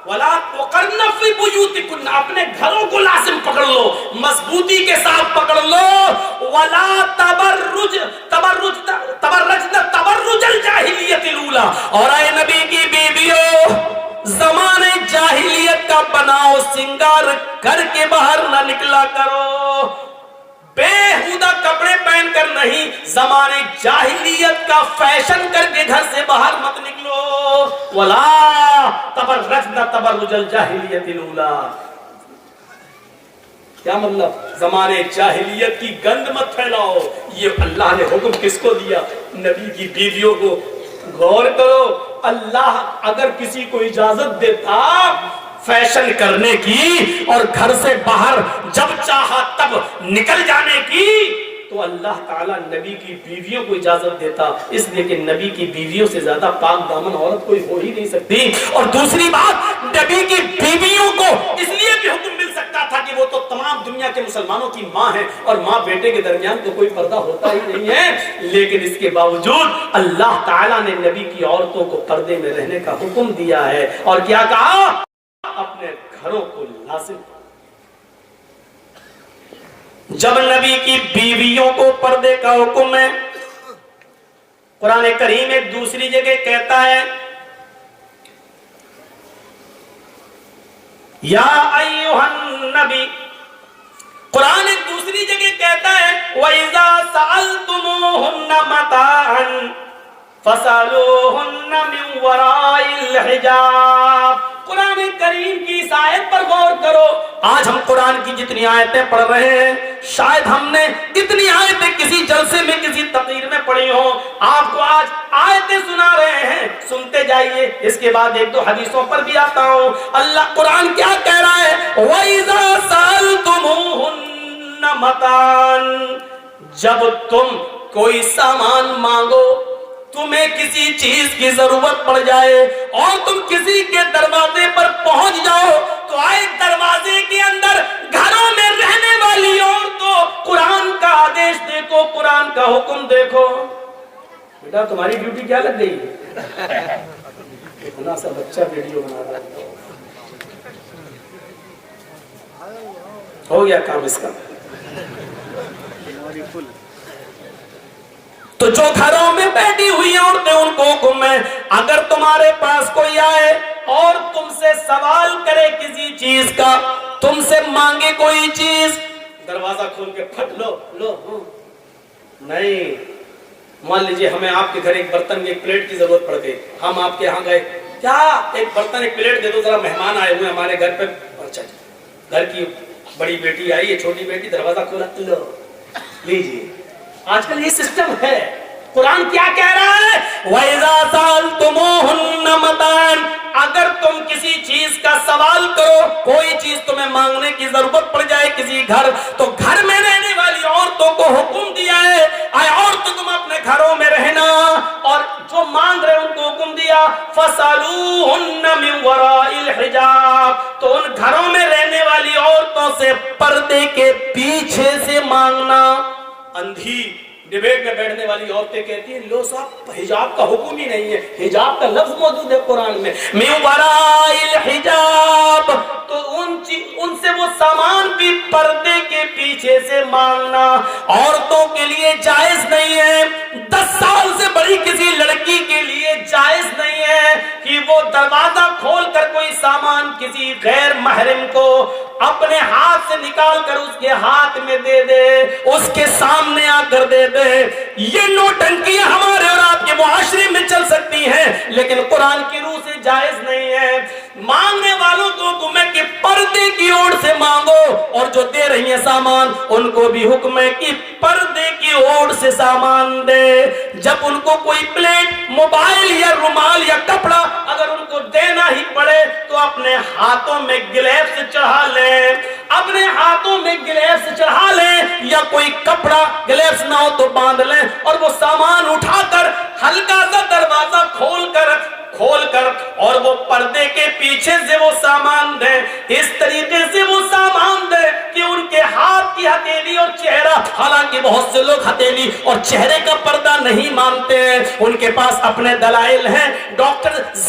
ولا وقرن فی بیوتکن، اپنے گھروں کو لازم پکڑ لو، مضبوطی کے ساتھ پکڑ لو، ولا تبرجن تبرج الجاہلیت الاولی، اور اے نبی کی بیویوں زمانے جاہلیت کا بناؤ سنگار کر کے باہر نہ نکلا کرو، بےہودہ کپڑے پہن کر نہیں، زمانے جاہلیت کا فیشن کر کے گھر سے باہر مت نکلو، ولا تبرجن تبرج الجاہلیت الاولی، کیا مطلب؟ زمانے جاہلیت کی گند مت پھیلاؤ، یہ اللہ نے حکم کس کو دیا؟ نبی کی بیویوں کو۔ غور کرو، اللہ اگر کسی کو اجازت دیتا فیشن کرنے کی اور گھر سے باہر جب چاہا تب نکل جانے کی، تو اللہ تعالیٰ نبی کی بیویوں کو اجازت دیتا، اس لیے کہ نبی کی بیویوں سے زیادہ پاک دامن عورت کوئی ہو ہی نہیں سکتی۔ اور دوسری بات، نبی کی بیویوں کو اس لیے بھی حکم مل سکتا تھا کہ وہ تو تمام دنیا کے مسلمانوں کی ماں ہے، اور ماں بیٹے کے درمیان تو کوئی پردہ ہوتا ہی نہیں ہے، لیکن اس کے باوجود اللہ تعالیٰ نے نبی کی عورتوں کو پردے میں رہنے کا حکم دیا ہے، اور کیا کہا؟ اپنے گھروں کو لازم۔ جب نبی کی بیویوں کو پردے کا حکم ہے، قرآن کریم ایک دوسری جگہ کہتا ہے یا ایھا النبی، قرآن ایک دوسری جگہ کہتا ہے وَإِذَا سَأَلْتُمُوهُنَّ مَتَاعًا فَاسْأَلُوهُنَّ مِنْ وَرَاءِ الْحِجَابِ۔ قرآن کریم کی اس آیت پر غور کرو۔ آج ہم قرآن کی جتنی آیتیں پڑھ رہے ہیں، شاید ہم نے اتنی آیتیں کسی جلسے میں کسی تقریر میں پڑھی ہوں۔ آپ کو آج آیتیں سنا رہے ہیں، سنتے جائیے، اس کے بعد ایک دو حدیثوں پر بھی آتا ہوں۔ اللہ قرآن کیا کہہ رہا ہے؟ وَإِذَا سَأَلْتُمُوهُنَّ مَتَاعًا، جب تم کوئی سامان مانگو، تمہیں کسی چیز کی ضرورت پڑ جائے اور تم کسی کے دروازے پر پہنچ جاؤ، تو آئے دروازے کے اندر گھروں میں رہنے والی عورتوں، قرآن کا آدیش دیکھو، قرآن کا حکم دیکھو۔ بیٹا تمہاری ڈیوٹی کیا لگ گئی؟ اتنا سا بچہ ویڈیو بنا رہا ہے، ہو گیا کام اس کا۔ تو جو گھروں میں بیٹھی ہوئی عورتیں، ان کو حکم ہے اگر تمہارے پاس کوئی آئے اور تم سے سوال کرے کسی چیز کا، تم سے مانگے کوئی چیز، دروازہ کھول کے پھٹ لو نہیں۔ مان لیجئے ہمیں آپ کے گھر ایک برتن ایک پلیٹ کی ضرورت پڑ گئی، ہم آپ کے ہاں گئے، کیا ایک برتن ایک پلیٹ دے دو ذرا، مہمان آئے ہوئے ہمارے گھر پہ۔ اچھا گھر کی بڑی بیٹی آئی ہے، چھوٹی بیٹی، دروازہ کھولا، لو لیجیے۔ آج کل یہ سسٹم ہے۔ قرآن کیا کہہ رہا ہے؟ وَإِذَا سَأَلْتُمُوهُنَّ مَتَاعًا، اگر تم کسی چیز کا سوال کرو، کوئی چیز تمہیں مانگنے کی ضرورت پڑ جائے کسی گھر، تو گھر میں رہنے والی عورتوں کو حکم دیا ہے اے عورتوں تم اپنے گھروں میں رہنا، اور جو مانگ رہے ان کو حکم دیا فَاسْأَلُوهُنَّ مِنْ وَرَاءِ الْحِجَابِ، تو ان گھروں میں رہنے والی عورتوں سے پردے کے پیچھے سے مانگنا۔ اندھی ڈیبیٹ میں بیٹھنے والی عورتیں کہتی ہیں لو صاحب حجاب کا حکم ہی نہیں ہے، حجاب کا لفظ موجود ہے قرآن میں، من وراء الحجاب، تو ان سے وہ سامان بھی پردے کے پیچھے سے مانگنا عورتوں کے لیے جائز نہیں ہے۔ 10 سال سے بڑی کسی لڑکی کے لیے جائز نہیں ہے کہ وہ دروازہ کھول کر کوئی سامان کسی غیر محرم کو اپنے ہاتھ سے نکال کر اس کے ہاتھ میں دے دے، اس کے سامنے آ کر دے دے۔ یہ نوٹنکیاں ہمارے اور آپ کے معاشرے میں چل سکتی ہیں، لیکن قرآن کی روح سے جائز نہیں ہے۔ مانگنے والوں کو حکم ہے کہ پردے کی اوڑ سے مانگو، اور جو دے رہی ہیں سامان ان کو بھی حکم ہے کہ پردے کی اوڑ سے سامان دے۔ جب ان کو کوئی پلیٹ، موبائل یا رومال یا کپڑا اگر ان کو دینا ہی پڑے تو اپنے ہاتھوں میں گلیوز چڑھا لیں، اپنے ہاتھوں میں گلیوز چڑھا لیں، یا کوئی کپڑا گلیوز نہ ہو تو باندھ لیں، اور وہ سامان اٹھا کر ہلکا سا دروازہ کھول کر اور وہ پردے کے پیچھے سے وہ سامان دیں، اس طریقے سے وہ سامان دیں کہ ان کے ہاتھ کی ہتھیلی اور چہرہ، حالانکہ بہت سے لوگ ہتھیلی اور چہرے کا پردہ نہیں مانتے ہیں، ان کے پاس اپنے دلائل ہیں۔ ڈاکٹر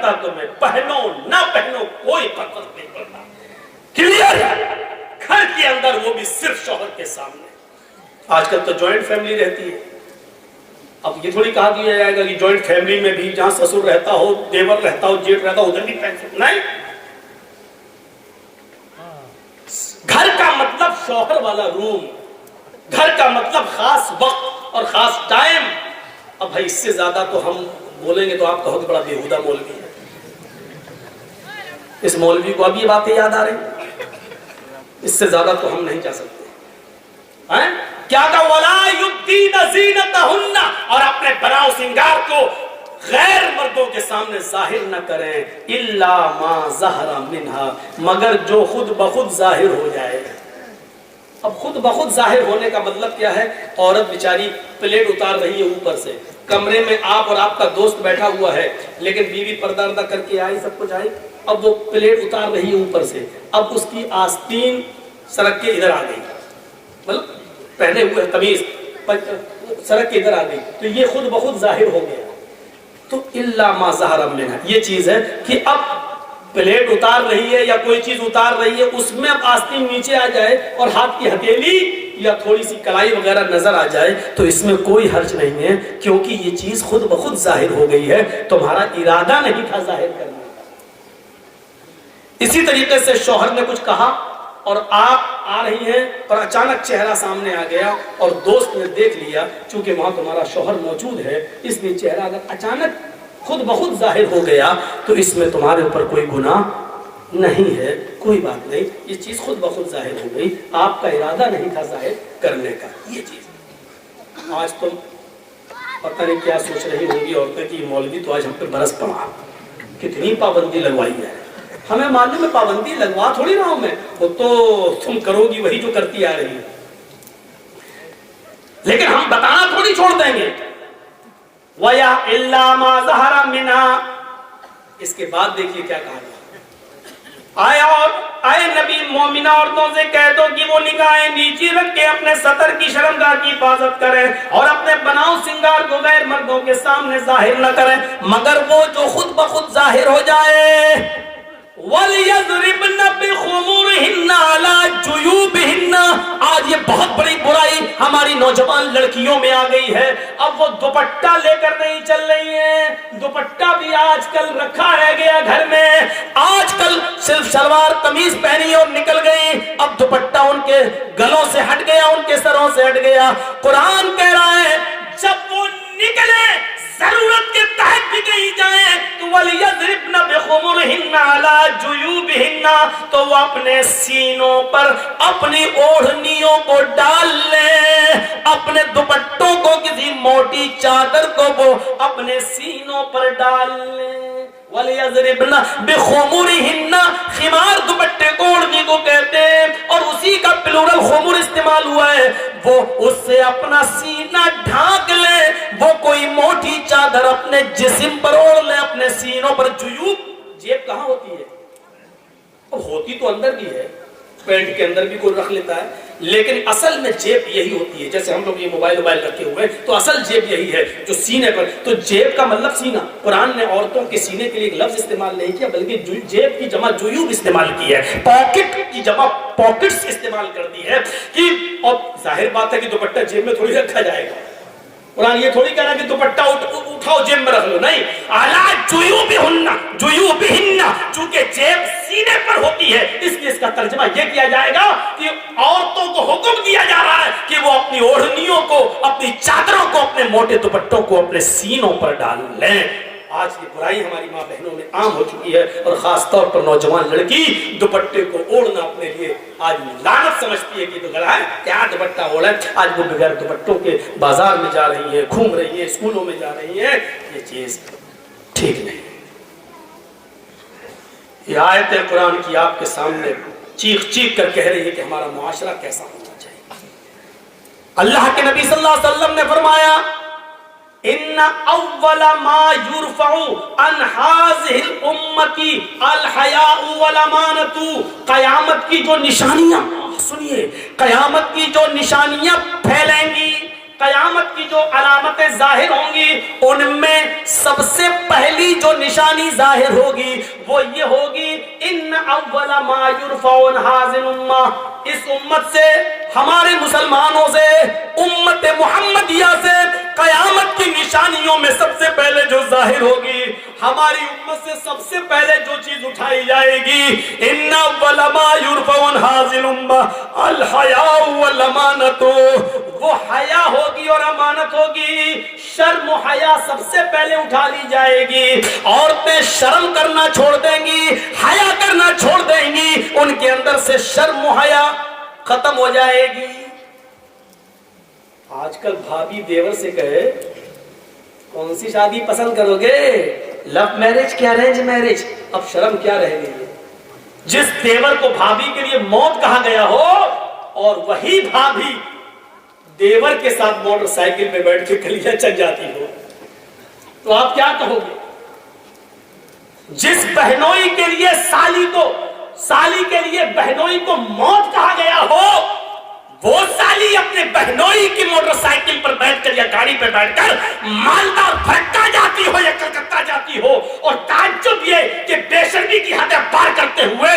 کرتا تمہیں، پہنو نہ پہنو کوئی فرق نہیں پڑتا. کلیئر ہے؟ گھر کے اندر وہ بھی صرف شوہر کے سامنے. آج کل تو جوائنٹ فیملی رہتی ہے. اب یہ تھوڑی کہا دیا جائے گا کہ جوائنٹ فیملی میں بھی جہاں سسر رہتا ہو، دیور رہتا ہو، جیٹ رہتا ہو، ادھر بھی پہن سکتے. نہیں، گھر کا مطلب شوہر والا روم، گھر کا مطلب خاص وقت اور خاص ٹائم. اب بھائی اس سے زیادہ تو ہم بولیں گے تو آپ کہو کہ بڑا بےہودہ مولوی ہے. اس مولوی کو اب یہ باتیں یاد آ رہی، اس سے زیادہ تو ہم نہیں جا سکتے. کیا کہا؟ وَلَا يُبْدِينَ زِينَتَهُنَّ، اور اپنے بناؤ سنگار کو غیر مردوں کے سامنے ظاہر نہ کریں. اِلَّا مَا ظَهَرَ مِنْهَا، مگر جو خود بخود ظاہر ہو جائے. اب خود بخود ظاہر ہونے کا مطلب کیا ہے؟ عورت بیچاری پلیٹ اتار رہی ہے اوپر سے، کمرے میں آپ اور آپ کا دوست بیٹھا ہوا ہے، لیکن بیوی پردہ اردہ کر کے آئی، سب کچھ آئی. اب وہ پلیٹ اتار رہی ہے اوپر سے، اب اس کی آستین سڑک کے ادھر آ گئی، مطلب پہنے ہوئے قمیض سڑک کے ادھر آ گئی، تو یہ خود بخود ظاہر ہو گیا. تو الا ما ظہر منہا، یہ چیز ہے کہ اب پلیٹ اتار رہی ہے یا کوئی چیز اتار رہی ہے، اس میں اب آستین نیچے آ جائے اور ہاتھ کی ہتھیلی یا تھوڑی سی کلائی وغیرہ نظر آ جائے تو اس میں کوئی حرج نہیں ہے، کیونکہ یہ چیز خود بخود ظاہر ہو گئی ہے، تمہارا ارادہ نہیں تھا ظاہر کرنے کا. اسی طریقے سے شوہر نے کچھ کہا اور آپ آ رہی ہیں اور اچانک چہرہ سامنے آ گیا اور دوست نے دیکھ لیا، چونکہ وہاں تمہارا شوہر موجود ہے، اس لیے چہرہ اگر اچانک خود بخود ظاہر ہو گیا تو اس میں تمہارے اوپر کوئی گناہ نہیں ہے، کوئی بات نہیں. یہ چیز خود بخود ظاہر ہو گئی، آپ کا ارادہ نہیں تھا ظاہر کرنے کا. یہ چیز آج تم پتہ نہیں کیا سوچ رہی ہوں گی عورتیں کہ مولوی تو آج ہم پہ برس پڑا، کتنی پابندی لگوائی ہے. ہمیں معلوم ہے پابندی لگوا تھوڑی رہا ہوں میں، وہ تو تم کرو گی وہی جو کرتی آ رہی ہے، لیکن ہم بتانا تھوڑی چھوڑ دیں گے. وَيَا إِلَّا مَا ظَهَرَ مِنْهَا، اس کے بعد دیکھیے کیا کہا گیا. آئے نبی مومنہ عورتوں سے کہہ دو کہ وہ نگاہیں نیچی رکھ کے اپنے سطر کی شرمگاہ کی حفاظت کریں اور اپنے بناؤ سنگار کو غیر مردوں کے سامنے ظاہر نہ کریں، مگر وہ جو خود بخود ظاہر ہو جائے. وَلْيَضْرِبْنَ بِخُمُرِهِنَّ عَلَى جُيُوبِهِنَّ، آج یہ بہت بڑی برائی ہماری نوجوان لڑکیوں میں آ گئی ہے. اب وہ دوپٹہ لے کر نہیں چل رہی ہیں، دوپٹہ بھی آج کل رکھا رہ گیا گھر میں. آج کل صرف شلوار قمیض پہنی اور نکل گئی، اب دوپٹہ ان کے گلوں سے ہٹ گیا، ان کے سروں سے ہٹ گیا. قرآن کہہ رہا ہے جب وہ نکلے ضرورت کے تحت بھی کہیں جائیں تو وَلْيَضْرِبْنَ بِخُمُرِهِنَّ عَلَى جُيُوبِهِنَّ، تو وہ اپنے سینوں پر اپنی اوڑھنیوں کو ڈال لیں، اپنے دوپٹوں کو کسی موٹی چادر کو وہ اپنے سینوں پر ڈال لیں. وَلْيَضْرِبْنَ بِخُمُرِهِنَّ، خمار دوپٹے کو اوڑھنی کو کہتے ہیں اور اسی کا پلورل خمر استعمال ہوا ہے. وہ اس سے اپنا سینہ ڈھانک لے، وہ کوئی موٹی چادر اپنے جسم پر اوڑھ لے، اپنے سینوں پر. جیوب، جیب کہاں ہوتی ہے؟ اب ہوتی تو اندر بھی ہے، پینٹ کے اندر بھی کوئی رکھ لیتا ہے، لیکن اصل میں جیب یہی ہوتی ہے. جیسے ہم لوگ یہ موبائل رکھے ہوئے تو اصل جیب یہی ہے جو سینے پر. تو جیب کا مطلب سینہ. قرآن نے عورتوں کے سینے کے لیے ایک لفظ استعمال نہیں کیا بلکہ جیب کی جمع جیوب استعمال کی ہے، پاکٹ کی جمع پاکٹس استعمال کر دی ہے. کہ اور ظاہر بات ہے کہ دوپٹہ جیب میں تھوڑی رکھا جائے گا. قرآن یہ تھوڑی کہہ رہا کہ دوپٹہ اٹھاؤ جیب میں رکھ لو، نہیں. اعلیٰ جیوبہن، چونکہ جیب سینے پر ہوتی ہے اس لیے اس کا ترجمہ یہ کیا جائے گا کہ عورتوں کو حکم دیا جا رہا ہے کہ وہ اپنی اوڑھنیوں کو، اپنی چادروں کو، اپنے موٹے دوپٹوں کو اپنے سینوں پر ڈال لیں. آج یہ برائی ہماری ماں بہنوں میں عام ہو چکی ہے اور خاص طور پر نوجوان لڑکی دوپٹے کو اوڑھنا اپنے لیے آج لعنت سمجھتی ہے کہ تو گلا ہے کیا دوپٹہ اوڑھا ہے. آج وہ بغیر دوپٹوں کے بازار میں جا رہی ہے، گھوم رہی ہے، اسکولوں میں جا رہی ہے. یہ چیز ٹھیک نہیں. یہ آیت قرآن کی آپ کے سامنے چیخ چیخ کر کہہ رہی ہے کہ ہمارا معاشرہ کیسا ہونا چاہیے. اللہ کے نبی صلی اللہ علیہ وسلم نے فرمایا ان اول ما یرفع عن هذه الامه الحیاء والامانۃ، قیامت کی جو نشانیاں، سنیے، قیامت کی جو نشانیاں پھیلیں گی، قیامت کی جو علامتیں ظاہر ہوں گی، ان میں سب سے پہلی پہلی جو نشانی ظاہر ہوگی وہ یہ ہوگی ان اول ما یرفع هذه الامہ، اس امت سے، ہمارے مسلمانوں سے، امت محمدیہ سے قیامت کی نشانیوں میں سب سے پہلے جو ظاہر ہوگی، ہماری امت سے سب سے پہلے جو چیز اٹھائی جائے گی، ان اول ما یرفع هذه الامہ الحیاء والامانۃ، وہ حیا ہوگی اور امانت ہوگی۔ شرم و حیا سب سے پہلے اٹھا لی جائے گی، عورتیں شرم کرنا چھوڑ دیں گی، حیا کرنا چھوڑ دیں گی، ان کے اندر سے شرم و حیا ختم ہو جائے گی۔ آج کل بھابھی دیور سے کہے کون سی شادی پسند کرو گے، لو میرج کیا ارینج میرج، اب شرم کیا رہ گئی ہے۔ جس دیور کو بھابھی کے لیے موت کہا گیا ہو اور وہی بھابھی دیور کے ساتھ موٹر سائیکل پہ بیٹھ کے کلیاں چل جاتی ہو تو آپ کیا کہو گے؟ جس بہنوئی کے لیے سالی کے لیے بہنوئی کو موت کہا گیا ہو، وہ سالی اپنے بہنوئی کی موٹر سائیکل پر بیٹھ کر یا گاڑی پہ بیٹھ کر مالدہ پھٹکا جاتی ہو یا کلکتہ جاتی ہو، اور تعجب یہ کہ بے شرمی کی حدیں پار کرتے ہوئے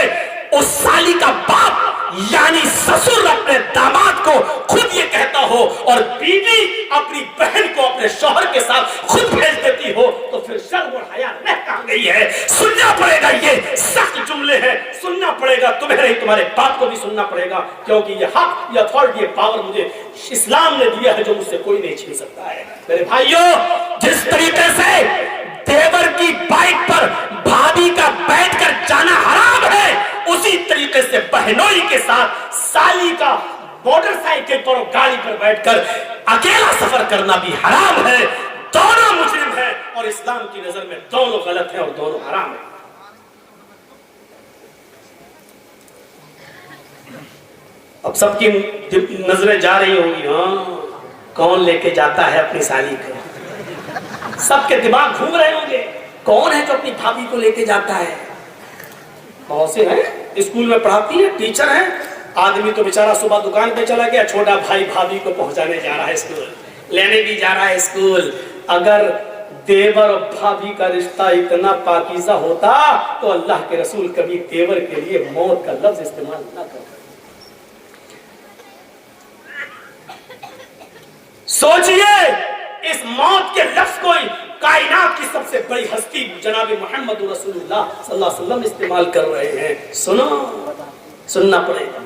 اس سالی کا باپ یعنی سسر اپنے داماد کو خود یہ کہتا ہو اور بیوی اپنی بہن کو اپنے شوہر کے ساتھ خود بھیج دیتی ہو، تو پھر شرم اور حیا رہ کہاں گئی ہے؟ سننا پڑے گا، یہ سخت جملے ہیں، سننا پڑے گا، تمہیں نہیں تمہارے باپ کو بھی سننا پڑے گا، کیونکہ یہ حق، یہ اتھارٹی، یہ پاور مجھے اسلام نے دیا ہے جو مجھ سے کوئی نہیں چھین سکتا ہے۔ میرے بھائیوں، جس طریقے سے دیور کی بائک پر بھابھی کا بیٹھ کر جانا حرام ہے، اسی طریقے سے بہنوئی کے ساتھ سالی کا موٹر سائیکل پر اور گاڑی پر بیٹھ کر اکیلا سفر کرنا بھی حرام ہے۔ دونوں مجرم ہیں اور اسلام کی نظر میں دونوں غلط ہیں اور دونوں حرام ہیں۔ اب سب کی نظریں جا رہی ہوں گی، ہاں کون لے کے جاتا ہے اپنی سالی کو؟ سب کے دماغ گھوم رہے ہوں گے، کون ہے جو اپنی بھابھی کو لے کے جاتا ہے؟ بہت سے ہیں، اسکول میں پڑھاتی ہے، ٹیچر ہیں، آدمی تو بیچارہ صبح دکان پہ چلا گیا، چھوٹا بھائی بھابھی کو پہنچانے جا رہا ہے اسکول، لینے بھی جا رہا ہے اسکول۔ اگر دیور اور بھابھی کا رشتہ اتنا پاکیزہ ہوتا تو اللہ کے رسول کبھی دیور کے لیے موت کا لفظ استعمال نہ کرتے۔ سوچئے اس موت کے لفظ کو کائنات کی سب سے بڑی ہستی جناب محمد رسول اللہ صلی اللہ علیہ وسلم استعمال کر رہے ہیں۔ سننا پڑے گا۔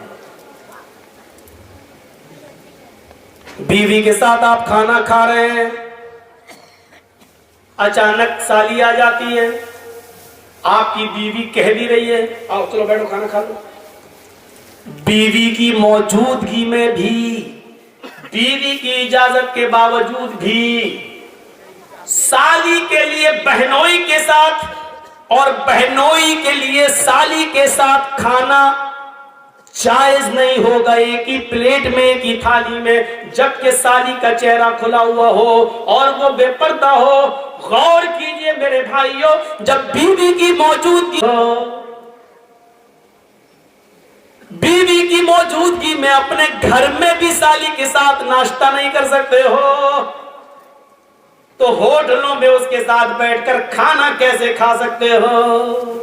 بیوی کے ساتھ آپ کھانا کھا رہے ہیں، اچانک سالی آ جاتی ہے، آپ کی بیوی کہہ بھی رہی ہے آؤ چلو بیٹھو کھانا کھا لو، بیوی کی موجودگی میں بھی، بیوی کی اجازت کے باوجود بھی سالی کے لیے بہنوئی کے ساتھ اور بہنوئی کے لیے سالی کے ساتھ کھانا جائز نہیں ہوگا ایک ہی پلیٹ میں، ایک ہی تھالی میں، جبکہ سالی کا چہرہ کھلا ہوا ہو اور وہ بے پردہ ہو۔ غور کیجئے میرے بھائیوں، جب بیوی کی موجودگی ہو، بیوی کی موجودگی میں اپنے گھر میں بھی سالی کے ساتھ ناشتہ نہیں کر سکتے ہو تو ہوٹلوں میں اس کے ساتھ بیٹھ کر کھانا کیسے کھا سکتے ہو؟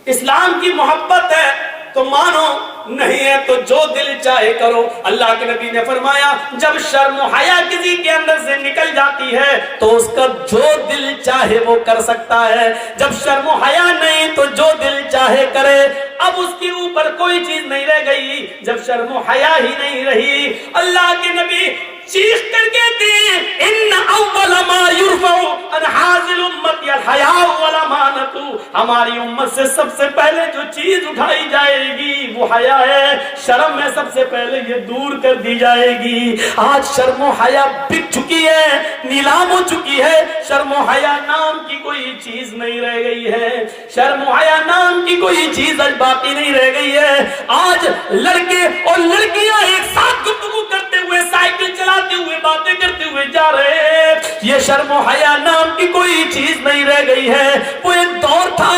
اسلام کی محبت ہے تو مانو، نہیں ہے تو جو دل چاہے کرو۔ اللہ کے نبی نے فرمایا جب شرم و حیا کسی کے اندر سے نکل جاتی ہے تو اس کا جو دل چاہے وہ کر سکتا ہے، جب شرم و حیا نہیں تو جو دل چاہے کرے۔ اب اس کے اوپر کوئی چیز نہیں رہ گئی جب شرم و حیا ہی نہیں رہی۔ اللہ کے نبی چیخ کر کہتے ہیں ان اول ما یرفع عن هذه الامه الحیاء والامانۃ، ہماری امت سے سب سے پہلے جو چیز اٹھائی جائے گی وہ حیا ہے، شرم میں سب سے پہلے یہ دور کر دی جائے گی۔ آج شرم و حیا بک چکی ہے، نیلام ہو چکی ہے، شرم و حیا نام کی کوئی چیز نہیں رہ گئی ہے، شرم و حیا نام کی کوئی چیز آج باقی نہیں رہ گئی ہے۔ آج لڑکے اور لڑکیاں ایک ساتھ گفتگو کرتے ہوئے، سائیکل چلاتے ہوئے، باتیں کرتے ہوئے جا رہے ہیں، یہ شرم و حیا نام کی کوئی چیز نہیں رہ گئی ہے۔ وہ ایک دور تھا